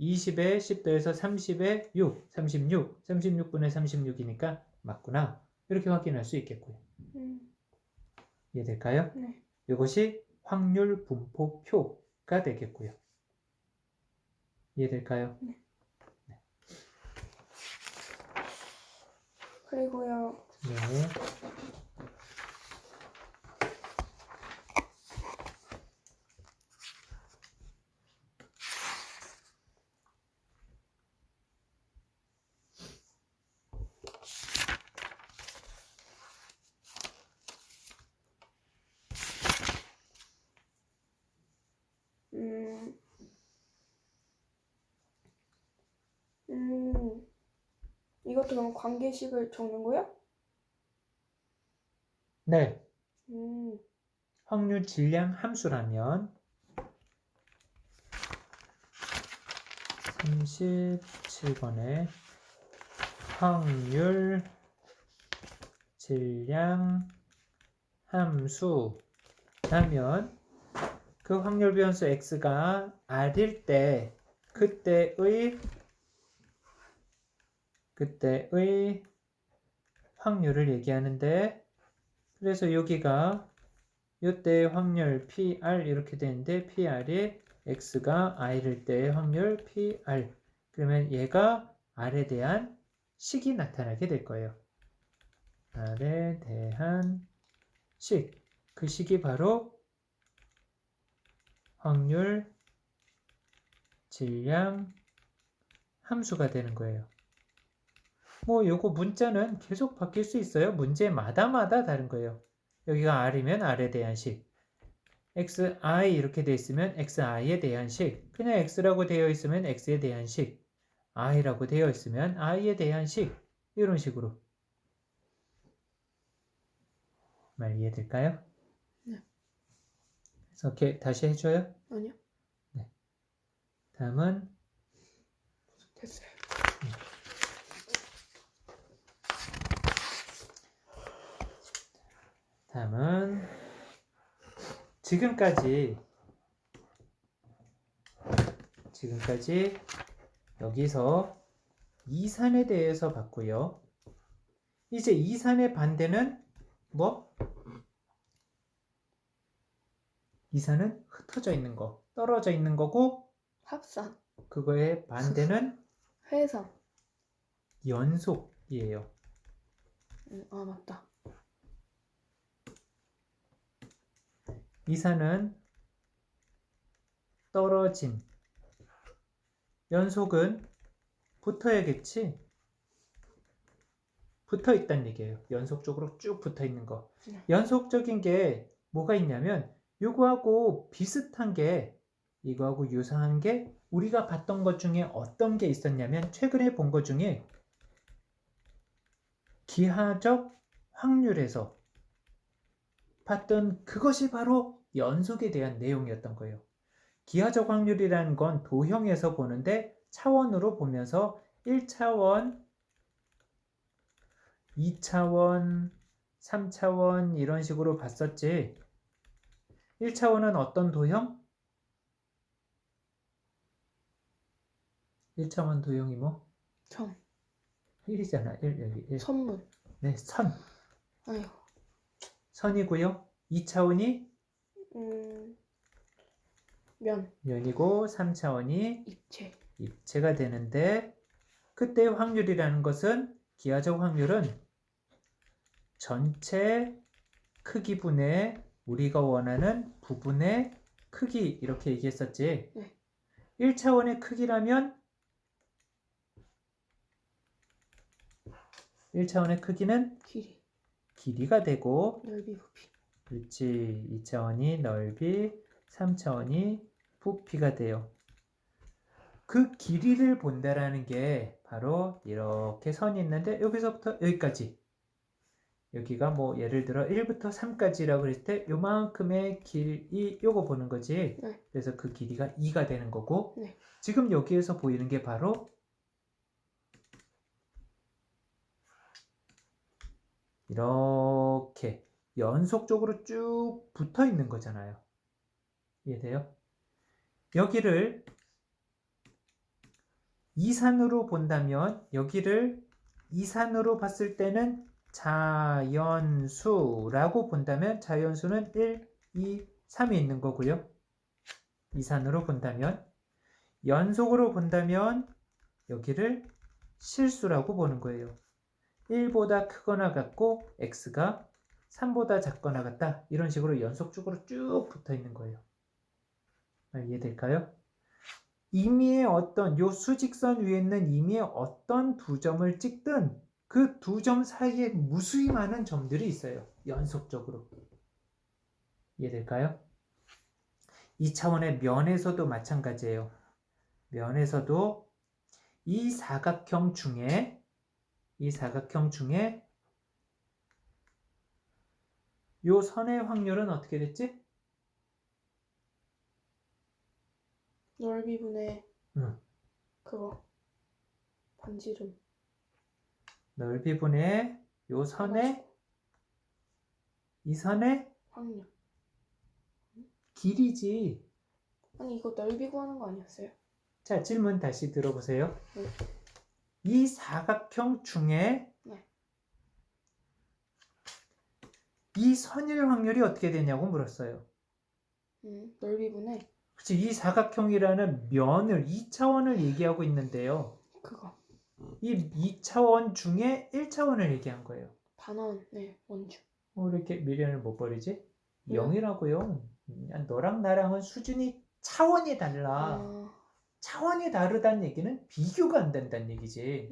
20에 10 더해서 30에 6, 36, 36분의 36이니까 맞구나. 이렇게 확인할 수 있겠고요. 이해될까요? 네. 이것이 확률 분포표가 되겠고요. 이해될까요? 네. 그리고요. 네. 이것도 그럼 관계식을 적는 거야? 네. 음, 확률 질량 함수라면 37번에 확률 질량 함수라면 그 확률 변수 x가 r일 때 그때의 확률을 얘기하는데, 그래서 여기가 이때의 확률 PR 이렇게 되는데 PR이 x가 r일 때의 확률 PR, 그러면 얘가 r에 대한 식이 나타나게 될 거예요. r에 대한 식, 그 식이 바로 확률 질량 함수가 되는 거예요. 뭐 요거 문자는 계속 바뀔 수 있어요. 문제마다 다른 거예요. 여기가 r이면 r에 대한 식, xi 이렇게 되어 있으면 xi에 대한 식, 그냥 x라고 되어 있으면 x에 대한 식, i라고 되어 있으면 i에 대한 식, 이런 식으로. 말 이해될까요? 네. 그래서 이렇게 다시 해줘요? 아니요. 네. 다음은 됐어요. 다음은 지금까지 여기서 이산에 대해서 봤고요. 이제 이산의 반대는 뭐? 이산은 흩어져 있는 거, 떨어져 있는 거고, 합산, 그거의 반대는 회상. 연속이에요. 아, 맞다. 이산은 떨어진, 연속은 붙어야겠지? 붙어 있다는 얘기예요. 연속적으로 쭉 붙어 있는 거. 연속적인 게 뭐가 있냐면 이거하고 비슷한 게, 이거하고 유사한 게 우리가 봤던 것 중에 어떤 게 있었냐면, 최근에 본 것 중에 기하적 확률에서 봤던 그것이 바로 연속에 대한 내용이었던 거예요. 기하적 확률이라는 건 도형에서 보는데 차원으로 보면서 1차원, 2차원, 3차원 이런 식으로 봤었지. 1차원은 어떤 도형? 1차원 도형이 뭐? 점. 1이잖아. 1, 여기 1. 선문. 네, 선. 아유. 선이고요. 2차원이 면. 면이고 3차원이 입체. 입체가 되는데, 그때의 확률이라는 것은, 기하적 확률은 전체 크기분의 우리가 원하는 부분의 크기, 이렇게 얘기했었지. 네. 1차원의 크기라면 1차원의 크기는 길이가 되고, 넓이, 부피. 그렇지. 2차원이 넓이, 3차원이 부피가 돼요. 그 길이를 본다라는 게 바로 이렇게 선이 있는데, 여기서부터 여기까지, 여기가 뭐 예를 들어 1부터 3까지라고 그랬을 때 요만큼의 길이 요거 보는 거지. 네. 그래서 그 길이가 2가 되는 거고, 네. 지금 여기에서 보이는 게 바로 이렇게 연속적으로 쭉 붙어 있는 거잖아요. 이해돼요? 여기를 이산으로 본다면, 여기를 이산으로 봤을 때는 자연수라고 본다면, 자연수는 1, 2, 3이 있는 거고요. 이산으로 본다면, 연속으로 본다면 여기를 실수라고 보는 거예요. 1보다 크거나 같고 x가 3보다 작거나 같다. 이런 식으로 연속적으로 쭉 붙어 있는 거예요. 이해될까요? 임의의 어떤 요 수직선 위에 있는 임의의 어떤 두 점을 찍든 그 두 점 사이에 무수히 많은 점들이 있어요. 연속적으로. 이해될까요? 2차원의 면에서도 마찬가지예요. 면에서도 이 사각형 중에 요 선의 확률은 어떻게 됐지? 넓이분의 응. 그거 반지름 넓이분의 요 선의 이 선의 확률. 길이지. 아니 이거 넓이 구하는 거 아니었어요? 자, 질문 다시 들어보세요. 네. 이 사각형 중에 네. 이 선일 확률이 어떻게 되냐고 물었어요. 넓이분의 그치, 이 사각형이라는 면을 2차원을 얘기하고 있는데요. 그거 이 2차원 중에 1차원을 얘기한 거예요. 반원 네 원주. 이렇게 미련을 못 버리지? 왜요? 0이라고요. 너랑 나랑은 수준이 차원이 달라. 차원이 다르다는 얘기는 비교가 안 된다는 얘기지.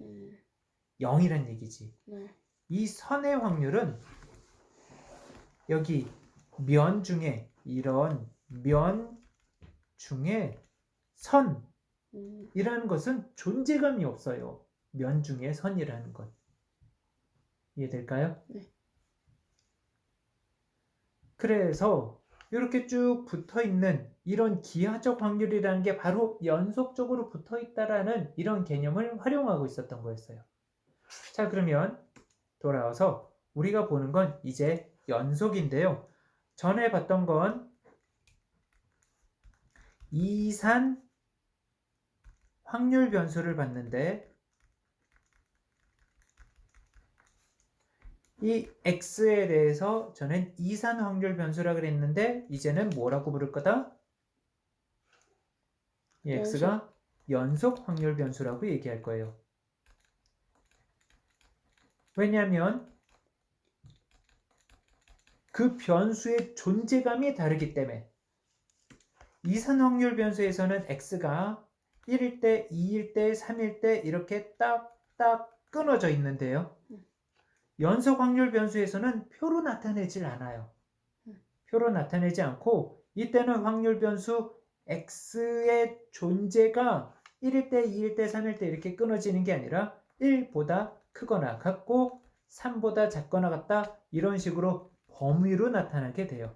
0이란 얘기지. 네. 이 선의 확률은 여기 면 중에 이런 면 중에 선이라는 것은 존재감이 없어요. 면 중에 선이라는 것. 이해될까요? 네. 그래서 이렇게 쭉 붙어 있는 이런 기하적 확률이라는 게 바로 연속적으로 붙어 있다라는 이런 개념을 활용하고 있었던 거였어요. 자, 그러면 돌아와서 우리가 보는 건 이제 연속인데요. 전에 봤던 건 이산 확률 변수를 봤는데 이 x에 대해서 저는 이산 확률 변수라 그랬는데 이제는 뭐라고 부를 거다? 이 x가 연속 확률 변수라고 얘기할 거예요. 왜냐하면 그 변수의 존재감이 다르기 때문에 이산 확률 변수에서는 x가 1일 때, 2일 때, 3일 때 이렇게 딱딱 끊어져 있는데요. 연속 확률 변수에서는 표로 나타내질 않아요. 표로 나타내지 않고 이때는 확률 변수 x의 존재가 1일 때, 2일 때, 3일 때 이렇게 끊어지는 게 아니라 1보다 크거나 같고 3보다 작거나 같다 이런 식으로 범위로 나타나게 돼요.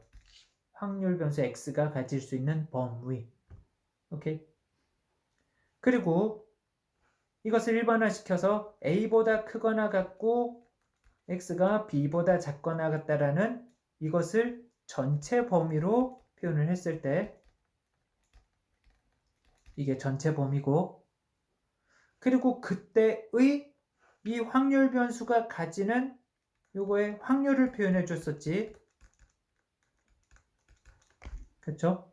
확률 변수 x가 가질 수 있는 범위. 오케이. 그리고 이것을 일반화시켜서 a보다 크거나 같고 x가 b보다 작거나 같다라는 이것을 전체 범위로 표현을 했을 때 이게 전체 범위고 그리고 그때의 이 확률 변수가 가지는 요거의 확률을 표현해 줬었지. 그쵸?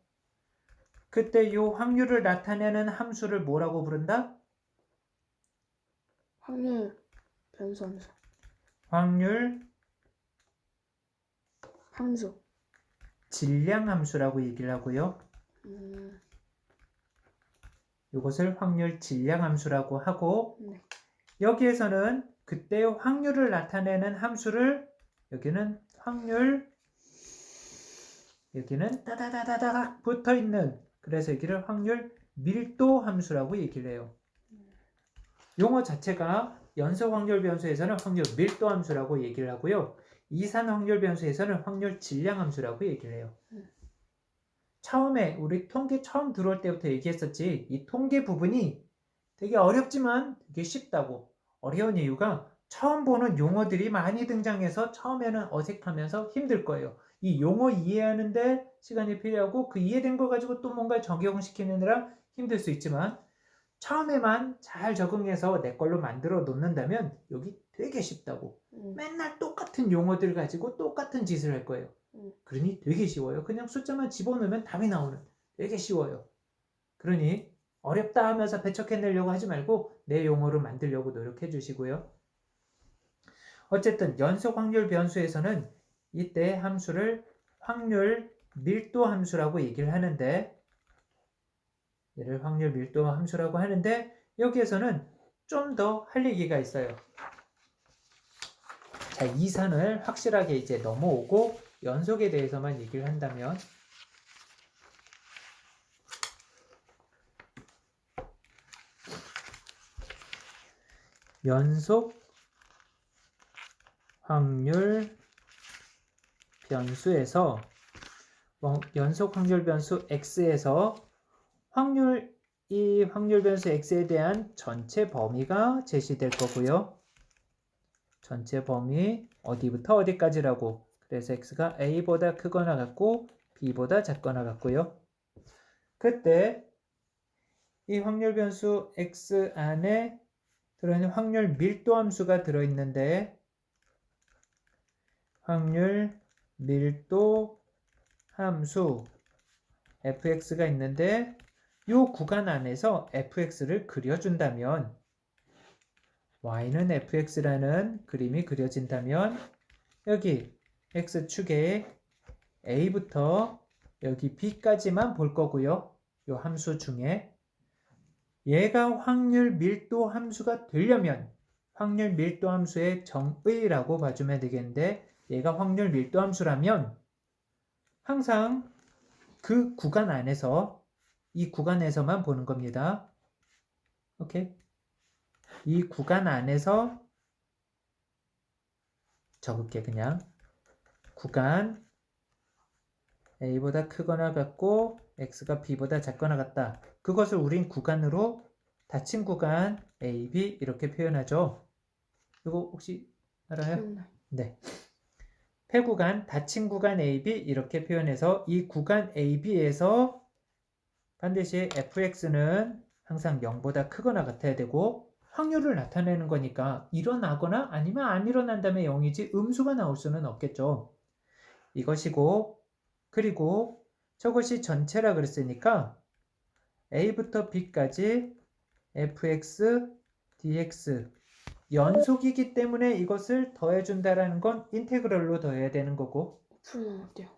그때 요 확률을 나타내는 함수를 뭐라고 부른다? 확률 변수 함수. 확률 함수. 질량 함수라고 얘기를 하고요. 이것을 확률 질량 함수라고 하고 네. 여기에서는 그때 확률을 나타내는 함수를 여기는 확률 여기는 따다다다닥 붙어있는 그래서 여기를 확률 밀도 함수라고 얘기를 해요. 용어 자체가 연속 확률 변수에서는 확률 밀도 함수라고 얘기를 하고요. 이산 확률 변수에서는 확률 질량 함수라고 얘기를 해요. 처음에 우리 통계 처음 들어올 때부터 얘기했었지. 이 통계 부분이 되게 어렵지만 되게 쉽다고. 어려운 이유가 처음 보는 용어들이 많이 등장해서 처음에는 어색하면서 힘들 거예요. 이 용어 이해하는데 시간이 필요하고 그 이해된 거 가지고 또 뭔가 적용시키느라 힘들 수 있지만 처음에만 잘 적응해서 내 걸로 만들어 놓는다면 여기 되게 쉽다고. 맨날 똑같은 용어들 가지고 똑같은 짓을 할 거예요. 그러니 되게 쉬워요. 그냥 숫자만 집어넣으면 답이 나오는 되게 쉬워요. 그러니 어렵다 하면서 배척해내려고 하지 말고 내 용어로 만들려고 노력해 주시고요. 어쨌든 연속 확률 변수에서는 이때 함수를 확률 밀도 함수라고 얘기를 하는데, 얘를 확률 밀도 함수라고 하는데, 여기에서는 좀 더 할 얘기가 있어요. 자, 이 산을 확실하게 이제 넘어오고 연속에 대해서만 얘기를 한다면, 연속 확률 변수에서 연속 확률 변수 x에서 이 확률 변수 x에 대한 전체 범위가 제시될 거고요. 전체 범위 어디부터 어디까지라고. 그래서 x가 a보다 크거나 같고 b보다 작거나 같고요. 그때 이 확률 변수 x 안에 들어있는 확률 밀도 함수가 들어있는데, 확률 밀도 함수 fx가 있는데, 이 구간 안에서 fx를 그려준다면, y는 fx라는 그림이 그려진다면, 여기 x축에 a부터 여기 b까지만 볼 거고요. 이 함수 중에 얘가 확률 밀도 함수가 되려면 확률 밀도 함수의 정의라고 봐주면 되겠는데, 얘가 확률 밀도 함수라면 항상 그 구간 안에서, 이 구간에서만 보는 겁니다. 오케이? 이 구간 안에서 적을게. 그냥 구간 a보다 크거나 같고 x가 b보다 작거나 같다. 그것을 우린 구간으로 닫힌 구간 a, b 이렇게 표현하죠. 이거 혹시 알아요? 기억나요. 네. 폐구간, 닫힌 구간 a, b 이렇게 표현해서 이 구간 a, b에서 반드시 fx는 항상 0보다 크거나 같아야 되고, 확률을 나타내는 거니까 일어나거나 아니면 안 일어난다면 0이지 음수가 나올 수는 없겠죠. 이것이고, 그리고 저것이 전체라 그랬으니까 a부터 b까지 fx, dx 연속이기 때문에 이것을 더해준다라는 건 인테그럴로 더해야 되는 거고. 풀면 어때요?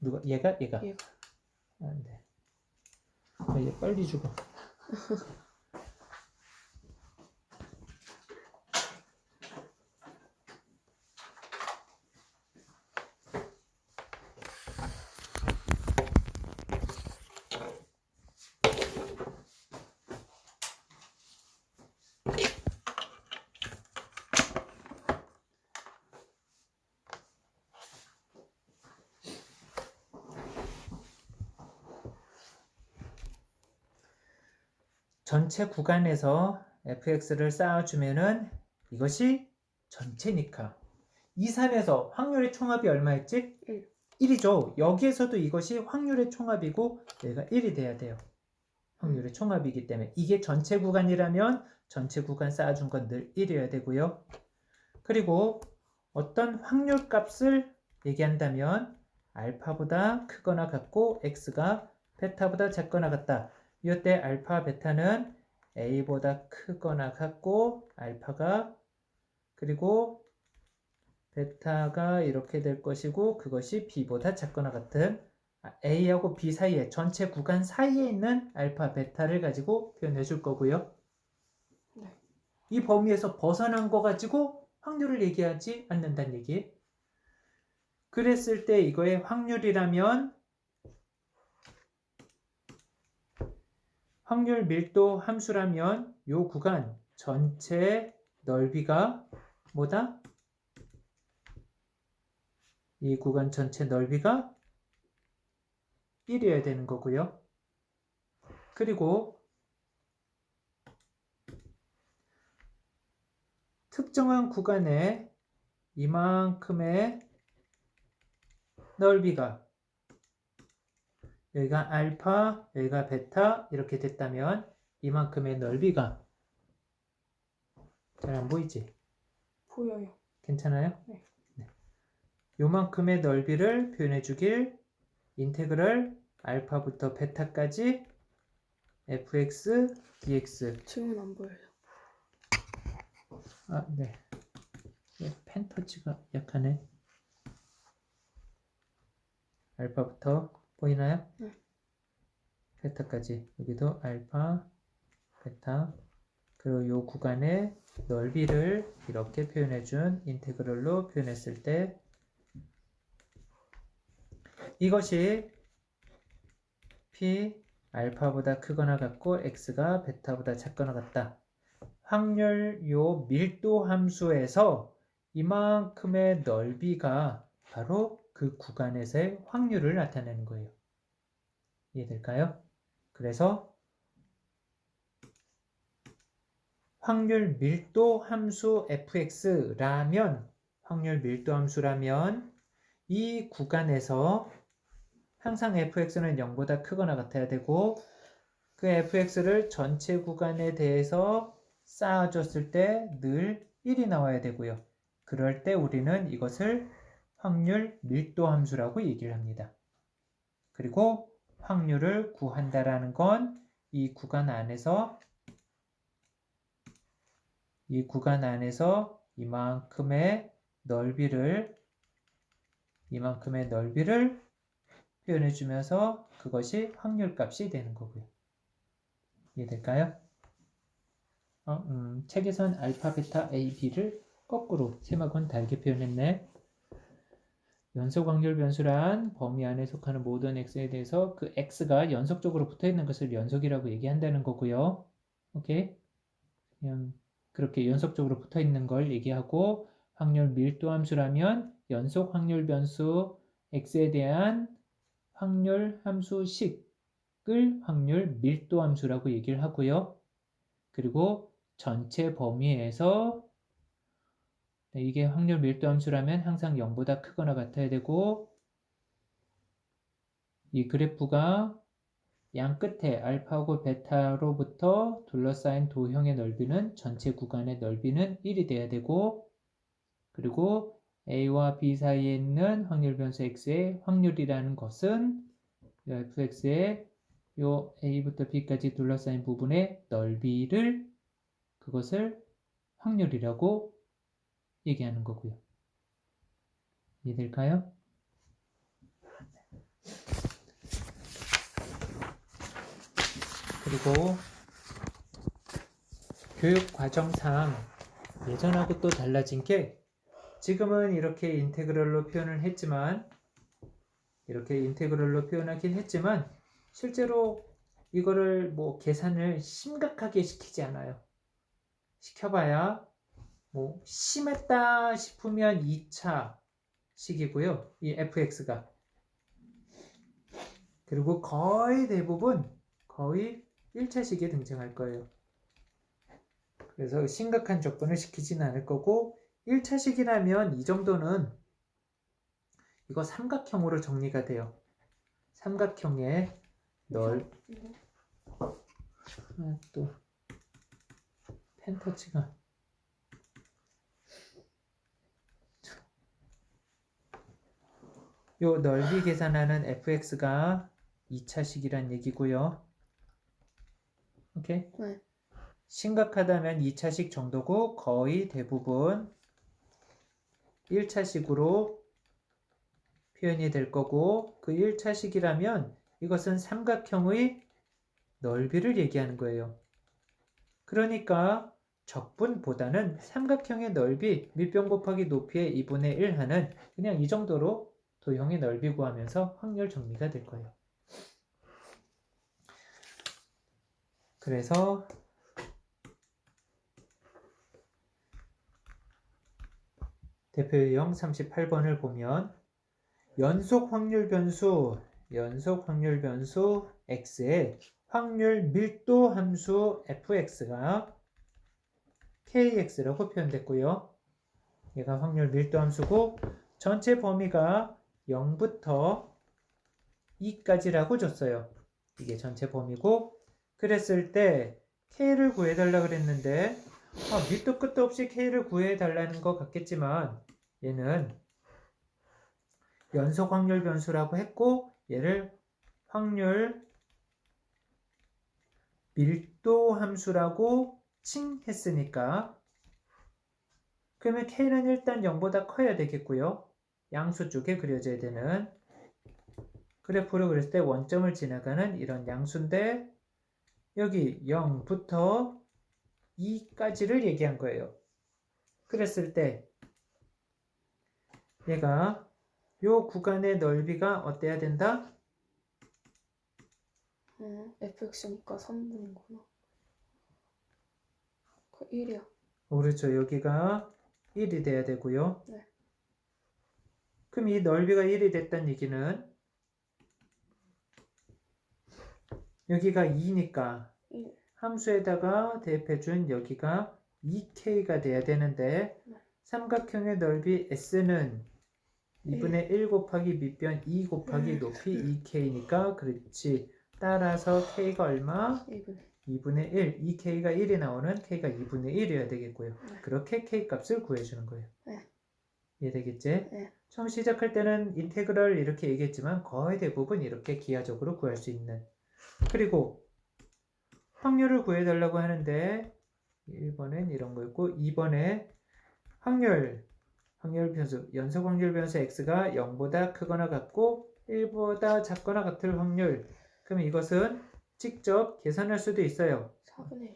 누가? 얘가? 얘가. 안 돼. 얘 빨리 죽어. 전체 구간에서 fx를 쌓아주면은 이것이 전체니까 이 산에서 확률의 총합이 얼마였지? 1. 1이죠. 여기에서도 이것이 확률의 총합이고 얘가 1이 돼야 돼요. 확률의 총합이기 때문에 이게 전체 구간이라면 전체 구간 쌓아준 건 늘 1이어야 되고요. 그리고 어떤 확률 값을 얘기한다면 알파보다 크거나 같고 x가 베타보다 작거나 같다. 이때 알파, 베타는 a보다 크거나 같고 알파가, 그리고 베타가 이렇게 될 것이고 그것이 b보다 작거나 같은 a하고 b 사이에, 전체 구간 사이에 있는 알파, 베타를 가지고 표현해 줄 거고요. 네. 이 범위에서 벗어난 거 가지고 확률을 얘기하지 않는다는 얘기. 그랬을 때 이거의 확률이라면 확률 밀도 함수라면 이 구간 전체 넓이가 뭐다? 이 구간 전체 넓이가 1이어야 되는 거고요. 그리고 특정한 구간에 이만큼의 넓이가, 여기가 알파, 여기가 베타 이렇게 됐다면 이만큼의 넓이가, 잘 안 보이지? 보여요. 괜찮아요? 네. 요만큼의 넓이를 표현해 주길 인테그럴 알파부터 베타까지 fx, dx. 지금은 안 보여요. 네. 펜 터치가 약하네. 알파부터 보이나요? 네. 베타까지. 여기도 알파, 베타. 그리고 이 구간의 넓이를 이렇게 표현해준 인테그럴로 표현했을 때 이것이 p 알파보다 크거나 같고 x가 베타보다 작거나 같다. 확률 요 밀도 함수에서 이만큼의 넓이가 바로 그 구간에서의 확률을 나타내는 거예요. 이해될까요? 그래서 확률 밀도 함수 fx라면 확률 밀도 함수라면 이 구간에서 항상 fx는 0보다 크거나 같아야 되고 그 fx를 전체 구간에 대해서 쌓아줬을 때 늘 1이 나와야 되고요. 그럴 때 우리는 이것을 확률 밀도 함수라고 얘기를 합니다. 그리고 확률을 구한다라는 건 이 구간 안에서 이만큼의 넓이를 표현해 주면서 그것이 확률값이 되는 거고요. 이해될까요? 책에선 알파, 베타, A, B를 거꾸로 세마건 달게 표현했네. 연속 확률 변수란 범위 안에 속하는 모든 x에 대해서 그 x가 연속적으로 붙어있는 것을 연속이라고 얘기한다는 거고요. 오케이? 그냥 그렇게 연속적으로 붙어있는 걸 얘기하고 확률 밀도 함수라면 연속 확률 변수 x에 대한 확률 함수식을 확률 밀도 함수라고 얘기를 하고요. 그리고 전체 범위에서 이게 확률 밀도 함수라면 항상 0보다 크거나 같아야 되고 이 그래프가 양 끝에 알파하고 베타로부터 둘러싸인 도형의 넓이는 전체 구간의 넓이는 1이 돼야 되고 그리고 A와 B 사이에 있는 확률 변수 X의 확률이라는 것은 fx의 요 A부터 B까지 둘러싸인 부분의 넓이를 그것을 확률이라고 얘기하는 거고요. 이해될까요? 그리고 교육 과정상 예전하고 또 달라진 게 지금은 이렇게 인테그럴로 표현을 했지만 실제로 이거를 뭐 계산을 심각하게 시키지 않아요. 시켜봐야 뭐 심했다 싶으면 2차 식이고요. 이 fx가. 그리고 거의 대부분 거의 1차식에 등장할 거예요. 그래서 심각한 조건을 시키지는 않을 거고 1차식이라면 이 정도는 이거 삼각형으로 정리가 돼요. 삼각형의 또 펜터치가 요 넓이 계산하는 fx가 2차식이란 얘기고요. 오케이? 네. 심각하다면 2차식 정도고 거의 대부분 1차식으로 표현이 될 거고 그 1차식이라면 이것은 삼각형의 넓이를 얘기하는 거예요. 그러니까 적분보다는 삼각형의 넓이 밑변 곱하기 높이의 2분의 1 하는 그냥 이 정도로 도형의 넓이 구하면서 확률 정리가 될 거예요. 그래서 대표 유형 38번을 보면 연속 확률 변수 x의 확률 밀도 함수 fx가 kx라고 표현됐고요. 얘가 확률 밀도 함수고 전체 범위가 0부터 2까지라고 줬어요. 이게 전체 범위고 그랬을 때 k를 구해달라 그랬는데 밑도 끝도 없이 k를 구해달라는 것 같겠지만 얘는 연속 확률 변수라고 했고 얘를 확률 밀도 함수라고 칭했으니까 그러면 K는 일단 0보다 커야 되겠고요. 양수 쪽에 그려져야 되는 그래프를 그렸을 때 원점을 지나가는 이런 양수인데 여기 0부터 2까지를 얘기한 거예요. 그랬을 때 얘가 요 구간의 넓이가 어때야 된다? fx니까 3분이구나. 그 1이야. 그렇죠. 여기가 1이 돼야 되고요. 네. 그럼 이 넓이가 1이 됐다는 얘기는 여기가 2니까 1. 함수에다가 대입해준 여기가 2k가 돼야 되는데 네. 삼각형의 넓이 s는 2분의 1 곱하기 밑변 2 곱하기 높이 2k니까 그렇지. 따라서 k가 얼마? 1분의 2분의 1. 2k가 1이 나오는 k가 2분의 1이어야 되겠고요. 네. 그렇게 k 값을 구해주는 거예요. 네. 이해되겠지? 네. 처음 시작할 때는 인테그럴 이렇게 얘기했지만 거의 대부분 이렇게 기하적으로 구할 수 있는. 그리고 확률을 구해달라고 하는데 1번엔 이런 거였고 2번에 확률 변수, 연속 확률 변수 x가 0보다 크거나 같고 1보다 작거나 같을 확률. 그럼 이것은 직접 계산할 수도 있어요. 4분의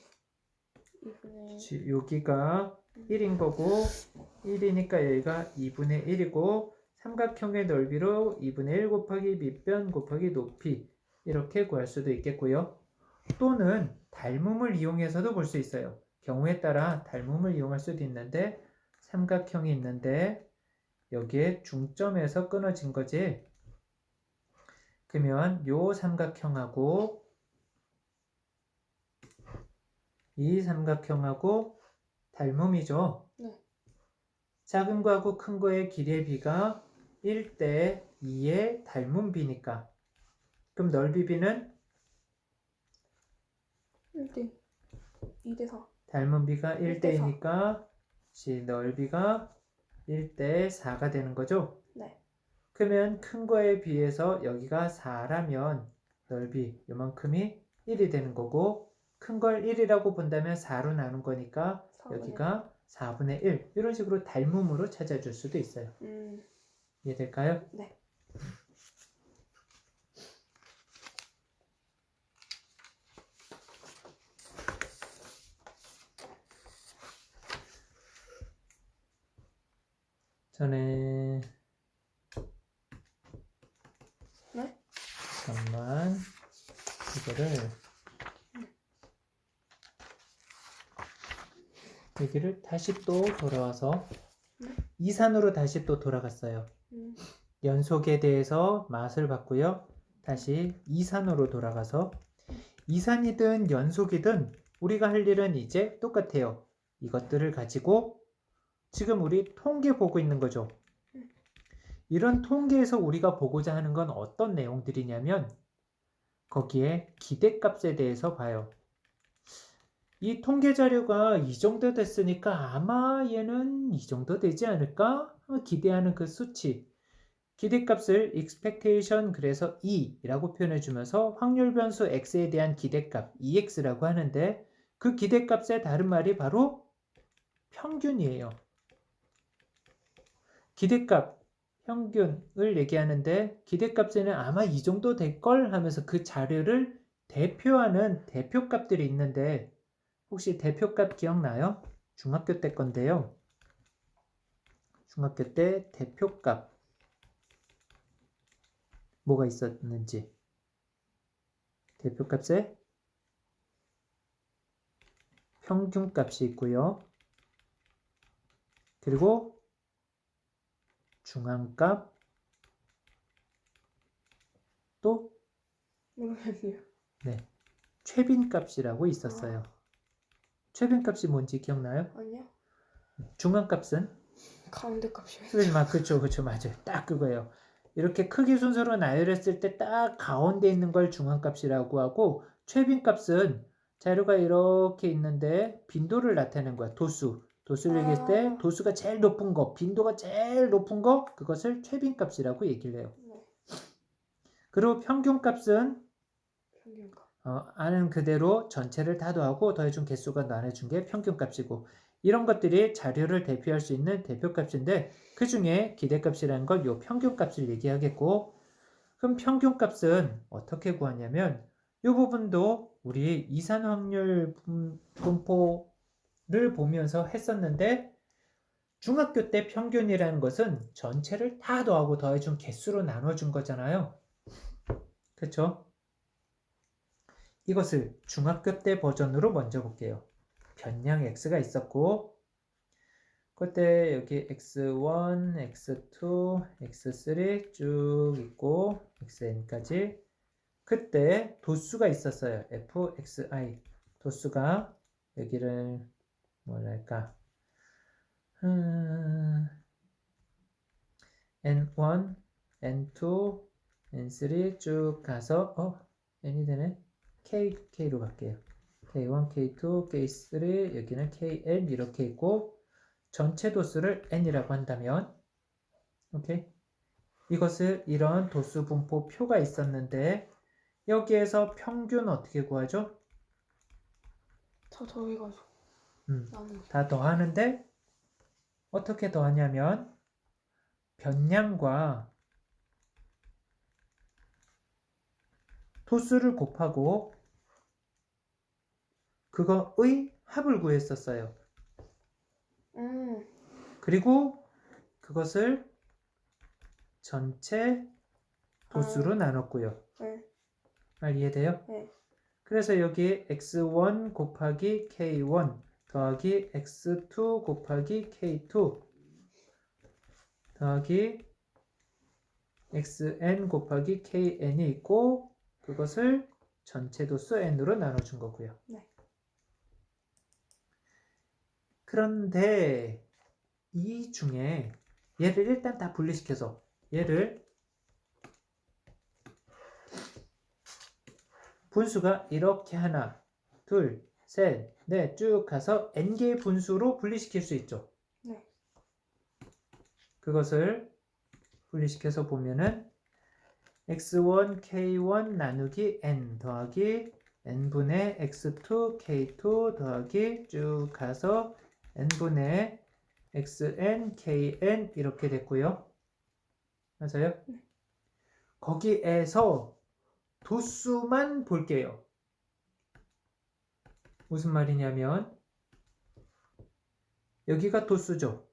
2분의 여기가 1인 거고 1이니까 여기가 2분의 1이고 삼각형의 넓이로 2분의 1 곱하기 밑변 곱하기 높이 이렇게 구할 수도 있겠고요. 또는 닮음을 이용해서도 볼 수 있어요. 경우에 따라 닮음을 이용할 수도 있는데 삼각형이 있는데 여기에 중점에서 끊어진 거지. 그러면 요 삼각형하고 이 삼각형하고 닮음이죠. 네. 작은 거하고 큰 거의 길이의 비가 1대 2의 닮음 비니까. 그럼 넓이 비는 1대 2대 4. 닮은 비가 1대 4. 1대이니까 넓이가 1대 4가 되는 거죠? 네. 그러면 큰 거에 비해서 여기가 4라면 넓이 요만큼이 1이 되는 거고 큰 걸 1이라고 본다면 4로 나눈 거니까 4분의 여기가 4분의 1 이런 식으로 닮음으로 찾아줄 수도 있어요. 이해될까요? 네. 전에 네? 잠깐만 여기를 다시 또 돌아와서 이산으로 다시 또 돌아갔어요. 연속에 대해서 맛을 봤고요. 다시 이산으로 돌아가서 이산이든 연속이든 우리가 할 일은 이제 똑같아요. 이것들을 가지고 지금 우리 통계 보고 있는 거죠. 이런 통계에서 우리가 보고자 하는 건 어떤 내용들이냐면 거기에 기대값에 대해서 봐요. 이 통계 자료가 이 정도 됐으니까 아마 얘는 이 정도 되지 않을까? 기대하는 그 수치. 기대값을 expectation 그래서 E라고 표현해주면서 확률 변수 X에 대한 기대값 EX라고 하는데 그 기대값의 다른 말이 바로 평균이에요. 기대값, 평균을 얘기하는데 기대값에는 아마 이 정도 될걸 하면서 그 자료를 대표하는 대표값들이 있는데 혹시 대표값 기억나요? 중학교 때 건데요. 중학교 때 대표값 뭐가 있었는지 대표값에 평균값이 있고요. 그리고 중앙값 또 모르겠네요. 네, 최빈값이라고 있었어요. 최빈값이 뭔지 기억나요? 아니요. 중앙값은 가운데 값이요. 그쵸 맞아요. 딱 그거예요. 이렇게 크기 순서로 나열했을 때 딱 가운데 있는 걸 중앙값이라고 하고 최빈값은 자료가 이렇게 있는데 빈도를 나타내는 거야. 도수를 얘기했을 때 도수가 제일 높은 거, 빈도가 제일 높은 거 그것을 최빈값이라고 얘기를 해요. 네. 그리고 평균값은 평균값. 아는 그대로 전체를 다 더하고 더해준 개수가 나눠준 게 평균값이고 이런 것들이 자료를 대표할 수 있는 대표값인데 그 중에 기대값이라는 건 요 평균값을 얘기하겠고 그럼 평균값은 어떻게 구하냐면 이 부분도 우리 이산 확률 분포를 보면서 했었는데 중학교 때 평균이라는 것은 전체를 다 더하고 더해준 개수로 나눠준 거잖아요. 그렇죠? 이것을 중학교 때 버전으로 먼저 볼게요. 변량 x가 있었고 그때 여기 x1, x2, x3 쭉 있고 xn까지 그때 도수가 있었어요. fxi 도수가 여기를 뭐랄까 n1, n2, n3 쭉 가서 n이 되네. k로 갈게요. k1, k2, k3 여기는 kn 이렇게 있고 전체 도수를 n이라고 한다면 오케이? 이것을 이런 도수 분포 표가 있었는데 여기에서 평균 어떻게 구하죠? 다 더해가지고 나는 다 더하는데 어떻게 더하냐면 변량과 도수를 곱하고 그거의 합을 구했었어요. 그리고 그것을 전체 도수로 나눴고요. 네. 말 이해돼요? 네. 그래서 여기 x1 곱하기 k1 더하기 x2 곱하기 k2 더하기 xn 곱하기 kn이 있고 그것을 전체 도수 n으로 나눠준 거고요. 네. 그런데 이 중에 얘를 일단 다 분리시켜서 얘를 분수가 이렇게 하나, 둘, 셋, 넷 쭉 가서 n개의 분수로 분리시킬 수 있죠. 네. 그것을 분리시켜서 보면은 x1, k1 나누기 n 더하기 n분의 x2, k2 더하기 쭉 가서 n분의 xn, kn 이렇게 됐고요. 맞아요? 네. 거기에서 도수만 볼게요. 무슨 말이냐면 여기가 도수죠.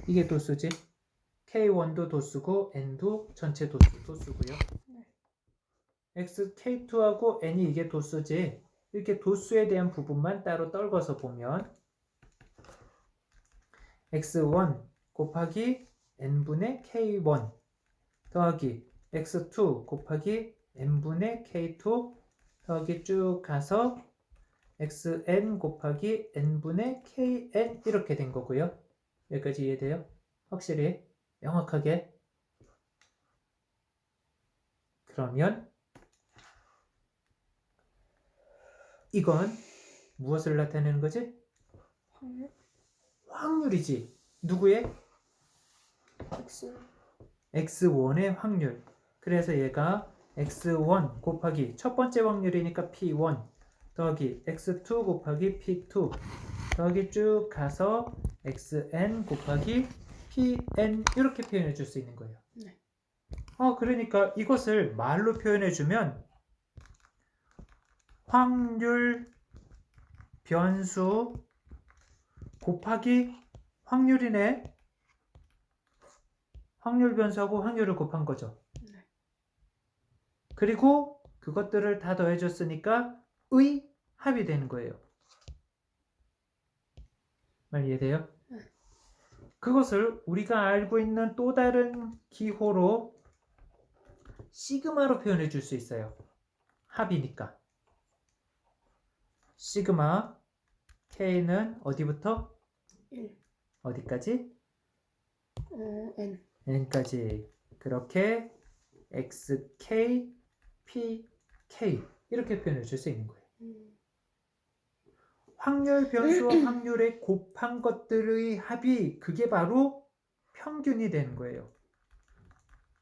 이게 도수지. K1도 도수고 N도 전체 도수고요. 네. X, K2하고 N이 이게 도수지. 이렇게 도수에 대한 부분만 따로 떨궈서 보면 X1 곱하기 N분의 K1 더하기 X2 곱하기 N분의 K2 더하기 쭉 가서 XN 곱하기 N분의 KN 이렇게 된 거고요. 여기까지 이해돼요? 확실히 명확하게. 그러면 이건 무엇을 나타내는 거지? 확률? 확률이지. 누구의? X. X1의 확률. 그래서 얘가 X1 곱하기 첫 번째 확률이니까 P1 더하기 X2 곱하기 P2 더하기 쭉 가서 XN 곱하기 PN 이렇게 표현해 줄 수 있는 거예요. 네. 그러니까 이것을 말로 표현해 주면 확률 변수 곱하기 확률이네. 확률 변수하고 확률을 곱한 거죠. 네. 그리고 그것들을 다 더해줬으니까 의 합이 되는 거예요. 말 이해돼요? 네. 그것을 우리가 알고 있는 또 다른 기호로 시그마로 표현해 줄 수 있어요. 합이니까. 시그마 K는 어디부터? 1. 어디까지? N. n까지. 그렇게 xk, pk 이렇게 표현해 줄 수 있는 거예요. 확률 변수와 확률의 곱한 것들의 합이 그게 바로 평균이 되는 거예요.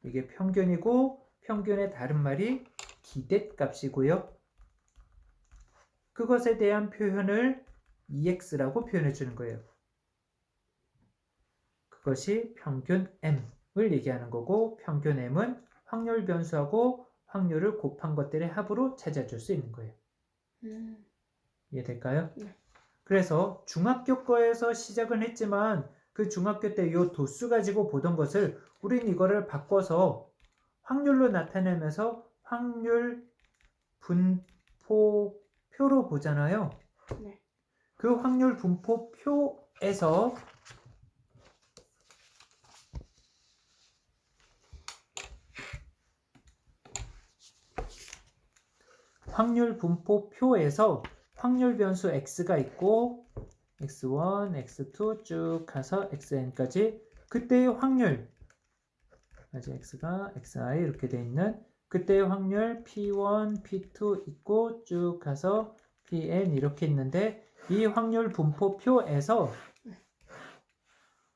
이게 평균이고 평균의 다른 말이 기대값이고요. 그것에 대한 표현을 EX라고 표현해 주는 거예요. 그것이 평균 M을 얘기하는 거고, 평균 M은 확률 변수하고 확률을 곱한 것들의 합으로 찾아줄 수 있는 거예요. 이해될까요? 네. 그래서 중학교 거에서 시작은 했지만 그 중학교 때 요 도수 가지고 보던 것을 우린 이거를 바꿔서 확률로 나타내면서 확률 분포표로 보잖아요. 네. 그 확률 분포표에서 확률 변수 x가 있고 x1, x2 쭉 가서 xn까지 그때의 확률 x가 xi 이렇게 돼 있는 그때의 확률 p1, p2 있고 쭉 가서 pn 이렇게 있는데 이 확률 분포표에서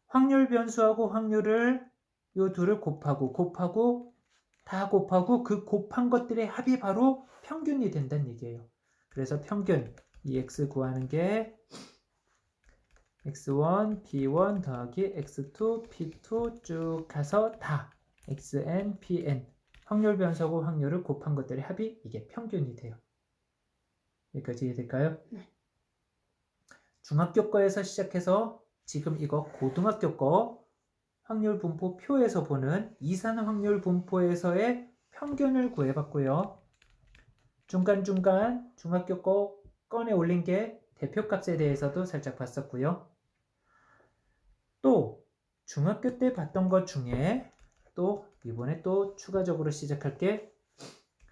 확률 변수하고 확률을 요 둘을 곱하고 다 곱하고 그 곱한 것들의 합이 바로 평균이 된다는 얘기예요. 그래서 평균 EX 구하는 게 X1, P1 더하기 X2, P2 쭉 가서 다 XN, PN 확률 변수하고 확률을 곱한 것들의 합이 이게 평균이 돼요. 여기까지 이해될까요? 네. 중학교 거에서 시작해서 지금 이거 고등학교 거 확률 분포표에서 보는 이산 확률 분포에서의 평균을 구해봤고요. 중간중간 중학교 거 꺼내 올린 게 대표값에 대해서도 살짝 봤었고요. 또 중학교 때 봤던 것 중에 또 이번에 또 추가적으로 시작할 게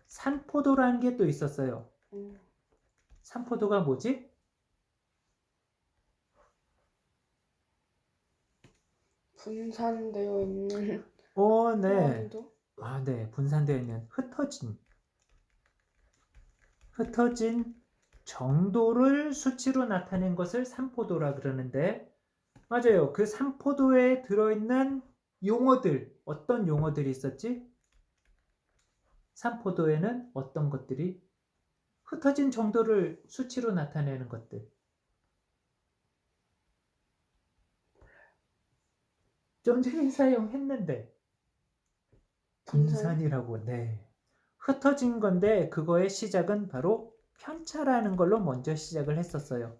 산포도라는 게 또 있었어요. 산포도가 뭐지? 분산되어 있는 네. 원도? 네. 분산되어 있는 흩어진 정도를 수치로 나타낸 것을 산포도라 그러는데 맞아요. 그 산포도에 들어있는 용어들 어떤 용어들이 있었지? 산포도에는 어떤 것들이 흩어진 정도를 수치로 나타내는 것들 좀 전에 사용했는데 분산이라고. 네. 흩어진 건데 그거의 시작은 바로 편차라는 걸로 먼저 시작을 했었어요.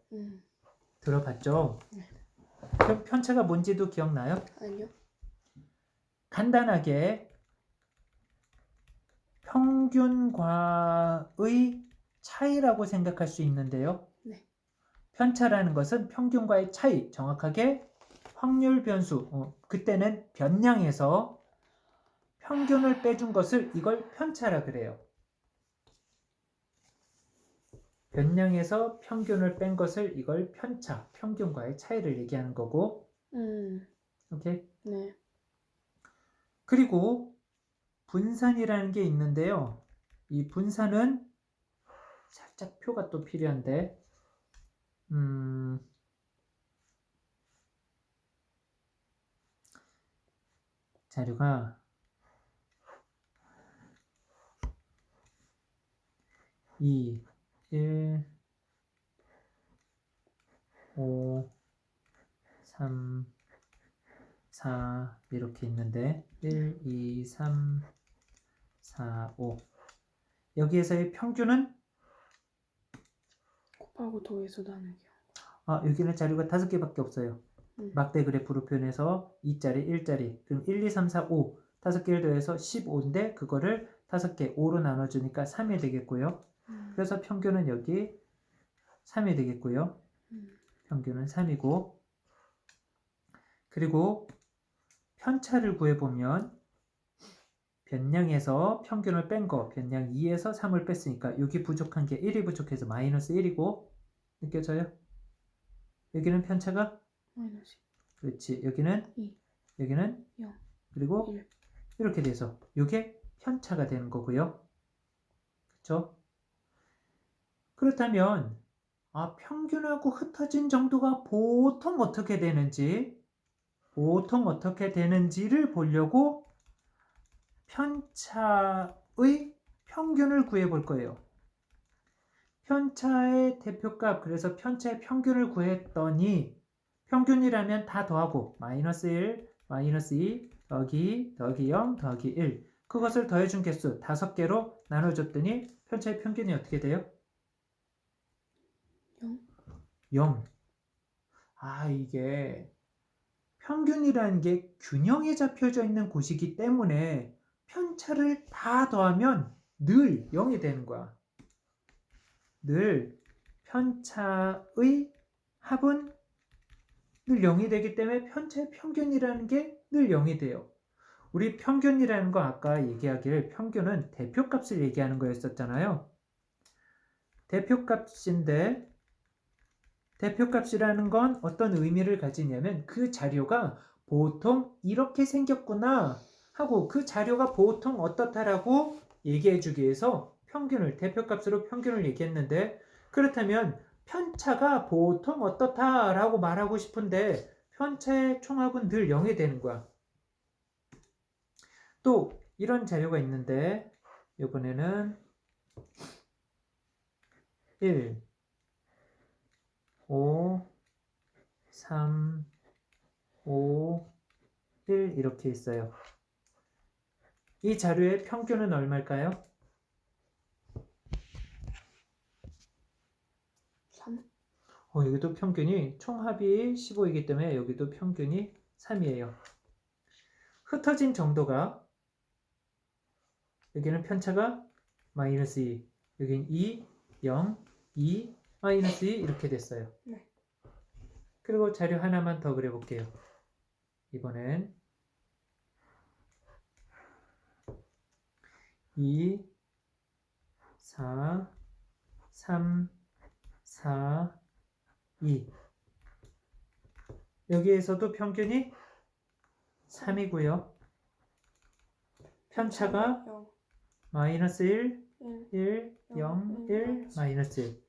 들어봤죠? 네. 그럼 편차가 뭔지도 기억나요? 아니요. 간단하게 평균과의 차이라고 생각할 수 있는데요. 네. 편차라는 것은 평균과의 차이, 정확하게 확률 변수, 그때는 변량에서 평균을 빼준 것을 이걸 편차라 그래요. 변량에서 평균을 뺀 것을 이걸 편차, 평균과의 차이를 얘기하는 거고. 오케이? 네. 그리고 분산이라는 게 있는데요. 이 분산은 살짝 표가 또 필요한데, 자료가 2, 1, 5, 3, 4 이렇게 있는데 1, 2, 3, 4, 5 여기에서의 평균은 곱하고 더해서 나누기. 여기는 자료가 5개밖에 없어요. 막대 그래프로 표현해서 2짜리, 1짜리 그럼 1, 2, 3, 4, 5 5개를 더해서 15인데 그거를 5개 5로 나눠주니까 3이 되겠고요. 그래서 평균은 여기 3이 되겠고요. 평균은 3이고 그리고 편차를 구해보면 변량에서 평균을 뺀 거 변량 2에서 3을 뺐으니까 여기 부족한 게 1이 부족해서 마이너스 1이고 느껴져요? 여기는 편차가 마이너스. 그렇지. 여기는 2. 여기는 0. 그리고 1. 이렇게 돼서 이게 편차가 되는 거고요. 그렇죠? 그렇다면 평균하고 흩어진 정도가 보통 어떻게 되는지를 보려고 편차의 평균을 구해 볼 거예요. 편차의 대표값, 그래서 편차의 평균을 구했더니 평균이라면 다 더하고 마이너스 1, 마이너스 2, 더하기 0, 더하기 1 그것을 더해준 개수 5개로 나눠줬더니 편차의 평균이 어떻게 돼요? 0. 0. 이게 평균이라는 게 균형에 잡혀져 있는 곳이기 때문에 편차를 다 더하면 늘 0이 되는 거야. 늘 편차의 합은 늘 0이 되기 때문에 편차의 평균이라는 게 늘 0이 돼요. 우리 평균이라는 거 아까 얘기하길 평균은 대표값을 얘기하는 거였었잖아요. 대표값인데 대표값이라는 건 어떤 의미를 가지냐면 그 자료가 보통 이렇게 생겼구나 하고 그 자료가 보통 어떻다라고 얘기해 주기 위해서 대표값으로 평균을 얘기했는데 그렇다면 편차가 보통 어떻다라고 말하고 싶은데 편차의 총합은 늘 0이 되는 거야. 또 이런 자료가 있는데 이번에는 1, 5, 3, 5, 1 이렇게 있어요. 이 자료의 평균은 얼마일까요? 3. 여기도 평균이 총합이 15이기 때문에 여기도 평균이 3이에요. 흩어진 정도가 여기는 편차가 마이너스 2, 여기는 2, 0, 2, 마이너스 2 이렇게 됐어요. 네. 그리고 자료 하나만 더 그려볼게요. 이번엔 2, 4, 3, 4, 2 여기에서도 평균이 3이고요. 편차가 0. 마이너스 1, 1. 1, 0, 1, 마이너스. 마이너스 1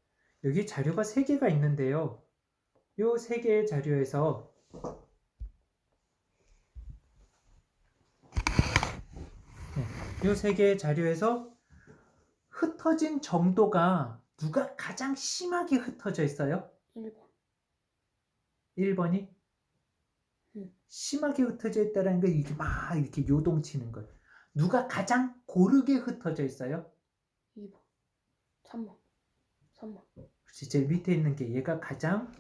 여기 자료가 3개가 있는데요. 이 3개의 자료에서 이 3개의 자료에서 흩어진 정도가 누가 가장 심하게 흩어져 있어요? 1번. 1번이? 심하게 흩어져 있다는 게 이게 막 이렇게 요동치는 걸. 누가 가장 고르게 흩어져 있어요? 2번. 3번. 3번. 그렇지. 제일 밑에 있는 게 얘가 가장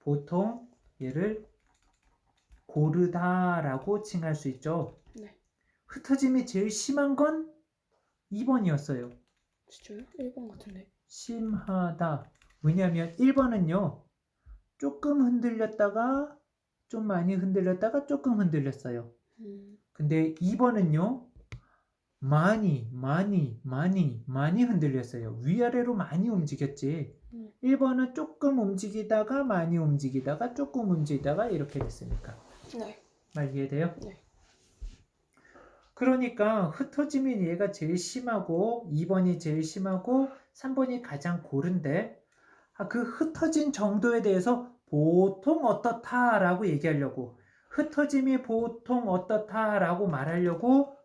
보통 얘를 고르다라고 칭할 수 있죠. 네. 흩어짐이 제일 심한 건 2번이었어요. 진짜요? 1번 같은데. 심하다. 왜냐하면 1번은요. 조금 흔들렸다가 좀 많이 흔들렸다가 조금 흔들렸어요. 근데 2번은요. 많이 흔들렸어요. 위아래로 많이 움직였지. 1번은 조금 움직이다가 많이 움직이다가 조금 움직이다가 이렇게 됐으니까. 네. 말 이해돼요? 네. 그러니까 흩어짐이 얘가 제일 심하고 2번이 제일 심하고 3번이 가장 고른데 그 흩어진 정도에 대해서 보통 어떻다라고 얘기하려고 흩어짐이 보통 어떻다라고 말하려고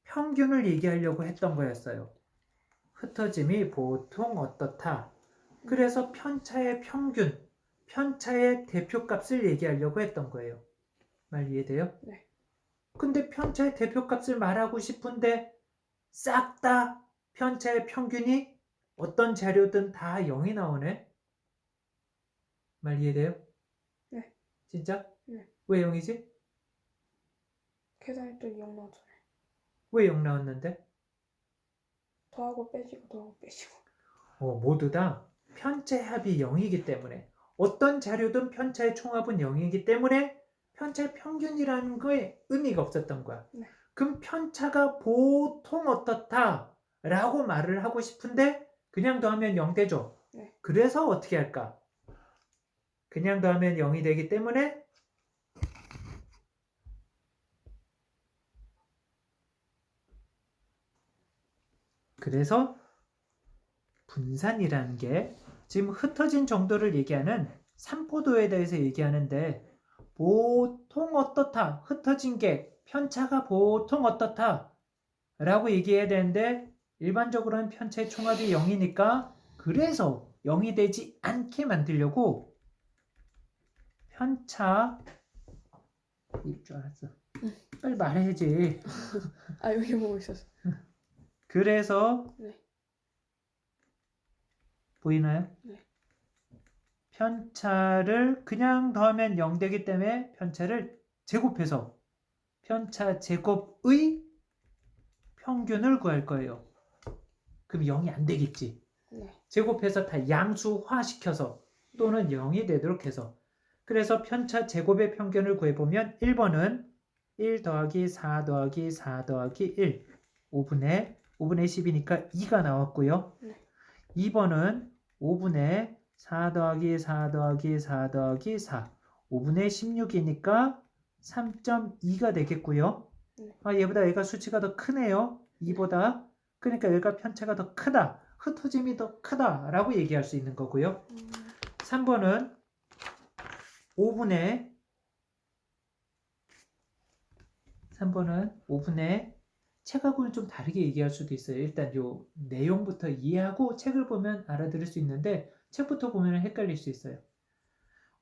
평균을 얘기하려고 했던 거였어요. 흩어짐이 보통 어떻다. 그래서 편차의 평균, 편차의 대표값을 얘기하려고 했던 거예요. 말 이해돼요? 네. 근데 편차의 대표값을 말하고 싶은데 싹 다 편차의 평균이 어떤 자료든 다 0이 나오네? 말 이해돼요? 네. 진짜? 네. 왜 0이지? 계산했더니 0 나왔잖아요. 왜 0 나왔는데? 더하고 빼지고 더하고 빼지고. 모두 다 편차의 합이 0이기 때문에 어떤 자료든 편차의 총합은 0이기 때문에 편차의 평균이라는 거에 의미가 없었던 거야. 네. 그럼 편차가 보통 어떻다 라고 말을 하고 싶은데 그냥 더하면 0 되죠. 네. 그래서 어떻게 할까? 그냥 더하면 0이 되기 때문에 그래서 분산이라는 게 지금 흩어진 정도를 얘기하는 산포도에 대해서 얘기하는데 보통 어떻다, 흩어진 게 편차가 보통 어떻다 라고 얘기해야 되는데 일반적으로는 편차의 총합이 0이니까 그래서 0이 되지 않게 만들려고 편차 일 줄 알았어. 빨리 말해야지. 아, 여기 보고 있었어. 그래서 네. 보이나요? 네. 편차를 그냥 더하면 0 되기 때문에 편차를 제곱해서 편차 제곱의 평균을 구할 거예요. 그럼 0이 안 되겠지. 네. 제곱해서 다 양수화시켜서 또는 0이 되도록 해서. 그래서 편차 제곱의 평균을 구해보면 1번은 1 더하기 4 더하기 4 더하기 1 5분의 10이니까 2가 나왔고요. 네. 2번은 5분의 4 더하기 4 더하기 4 더하기 4 5분의 16이니까 3.2가 되겠고요. 네. 아, 얘보다 얘가 수치가 더 크네요. 2보다. 그러니까 얘가 편차가 더 크다. 흩어짐이 더 크다 라고 얘기할 수 있는 거고요. 3번은 5분의 책하고는 좀 다르게 얘기할 수도 있어요. 일단 요 내용부터 이해하고 책을 보면 알아들을 수 있는데 책부터 보면 헷갈릴 수 있어요.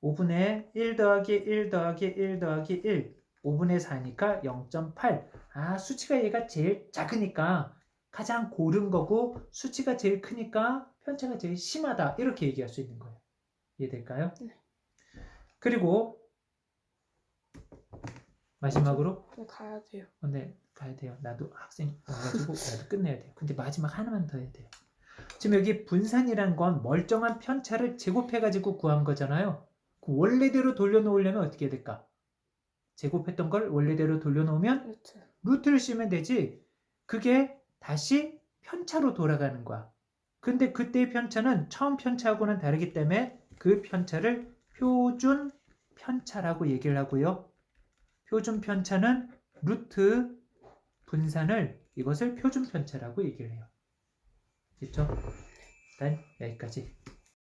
5분의 1 더하기 1 더하기 1 더하기 1 5분의 4니까 0.8. 아, 수치가 얘가 제일 작으니까 가장 고른 거고 수치가 제일 크니까 편차가 제일 심하다. 이렇게 얘기할 수 있는 거예요. 이해될까요? 네. 그리고 마지막으로 네, 가야 돼요. 네, 가야 돼요. 나도 학생 와가지고 나도 끝내야 돼요. 근데 마지막 하나만 더 해야 돼요. 지금 여기 분산이란 건 멀쩡한 편차를 제곱해가지고 구한 거잖아요. 그 원래대로 돌려놓으려면 어떻게 해야 될까? 제곱했던 걸 원래대로 돌려놓으면 루트를 씌우면 되지. 그게 다시 편차로 돌아가는 거야. 근데 그때의 편차는 처음 편차하고는 다르기 때문에 그 편차를 표준 편차라고 얘기를 하고요. 표준 편차는 루트 분산을 이것을 표준 편차라고 얘기를 해요. 됐죠? 일단 여기까지.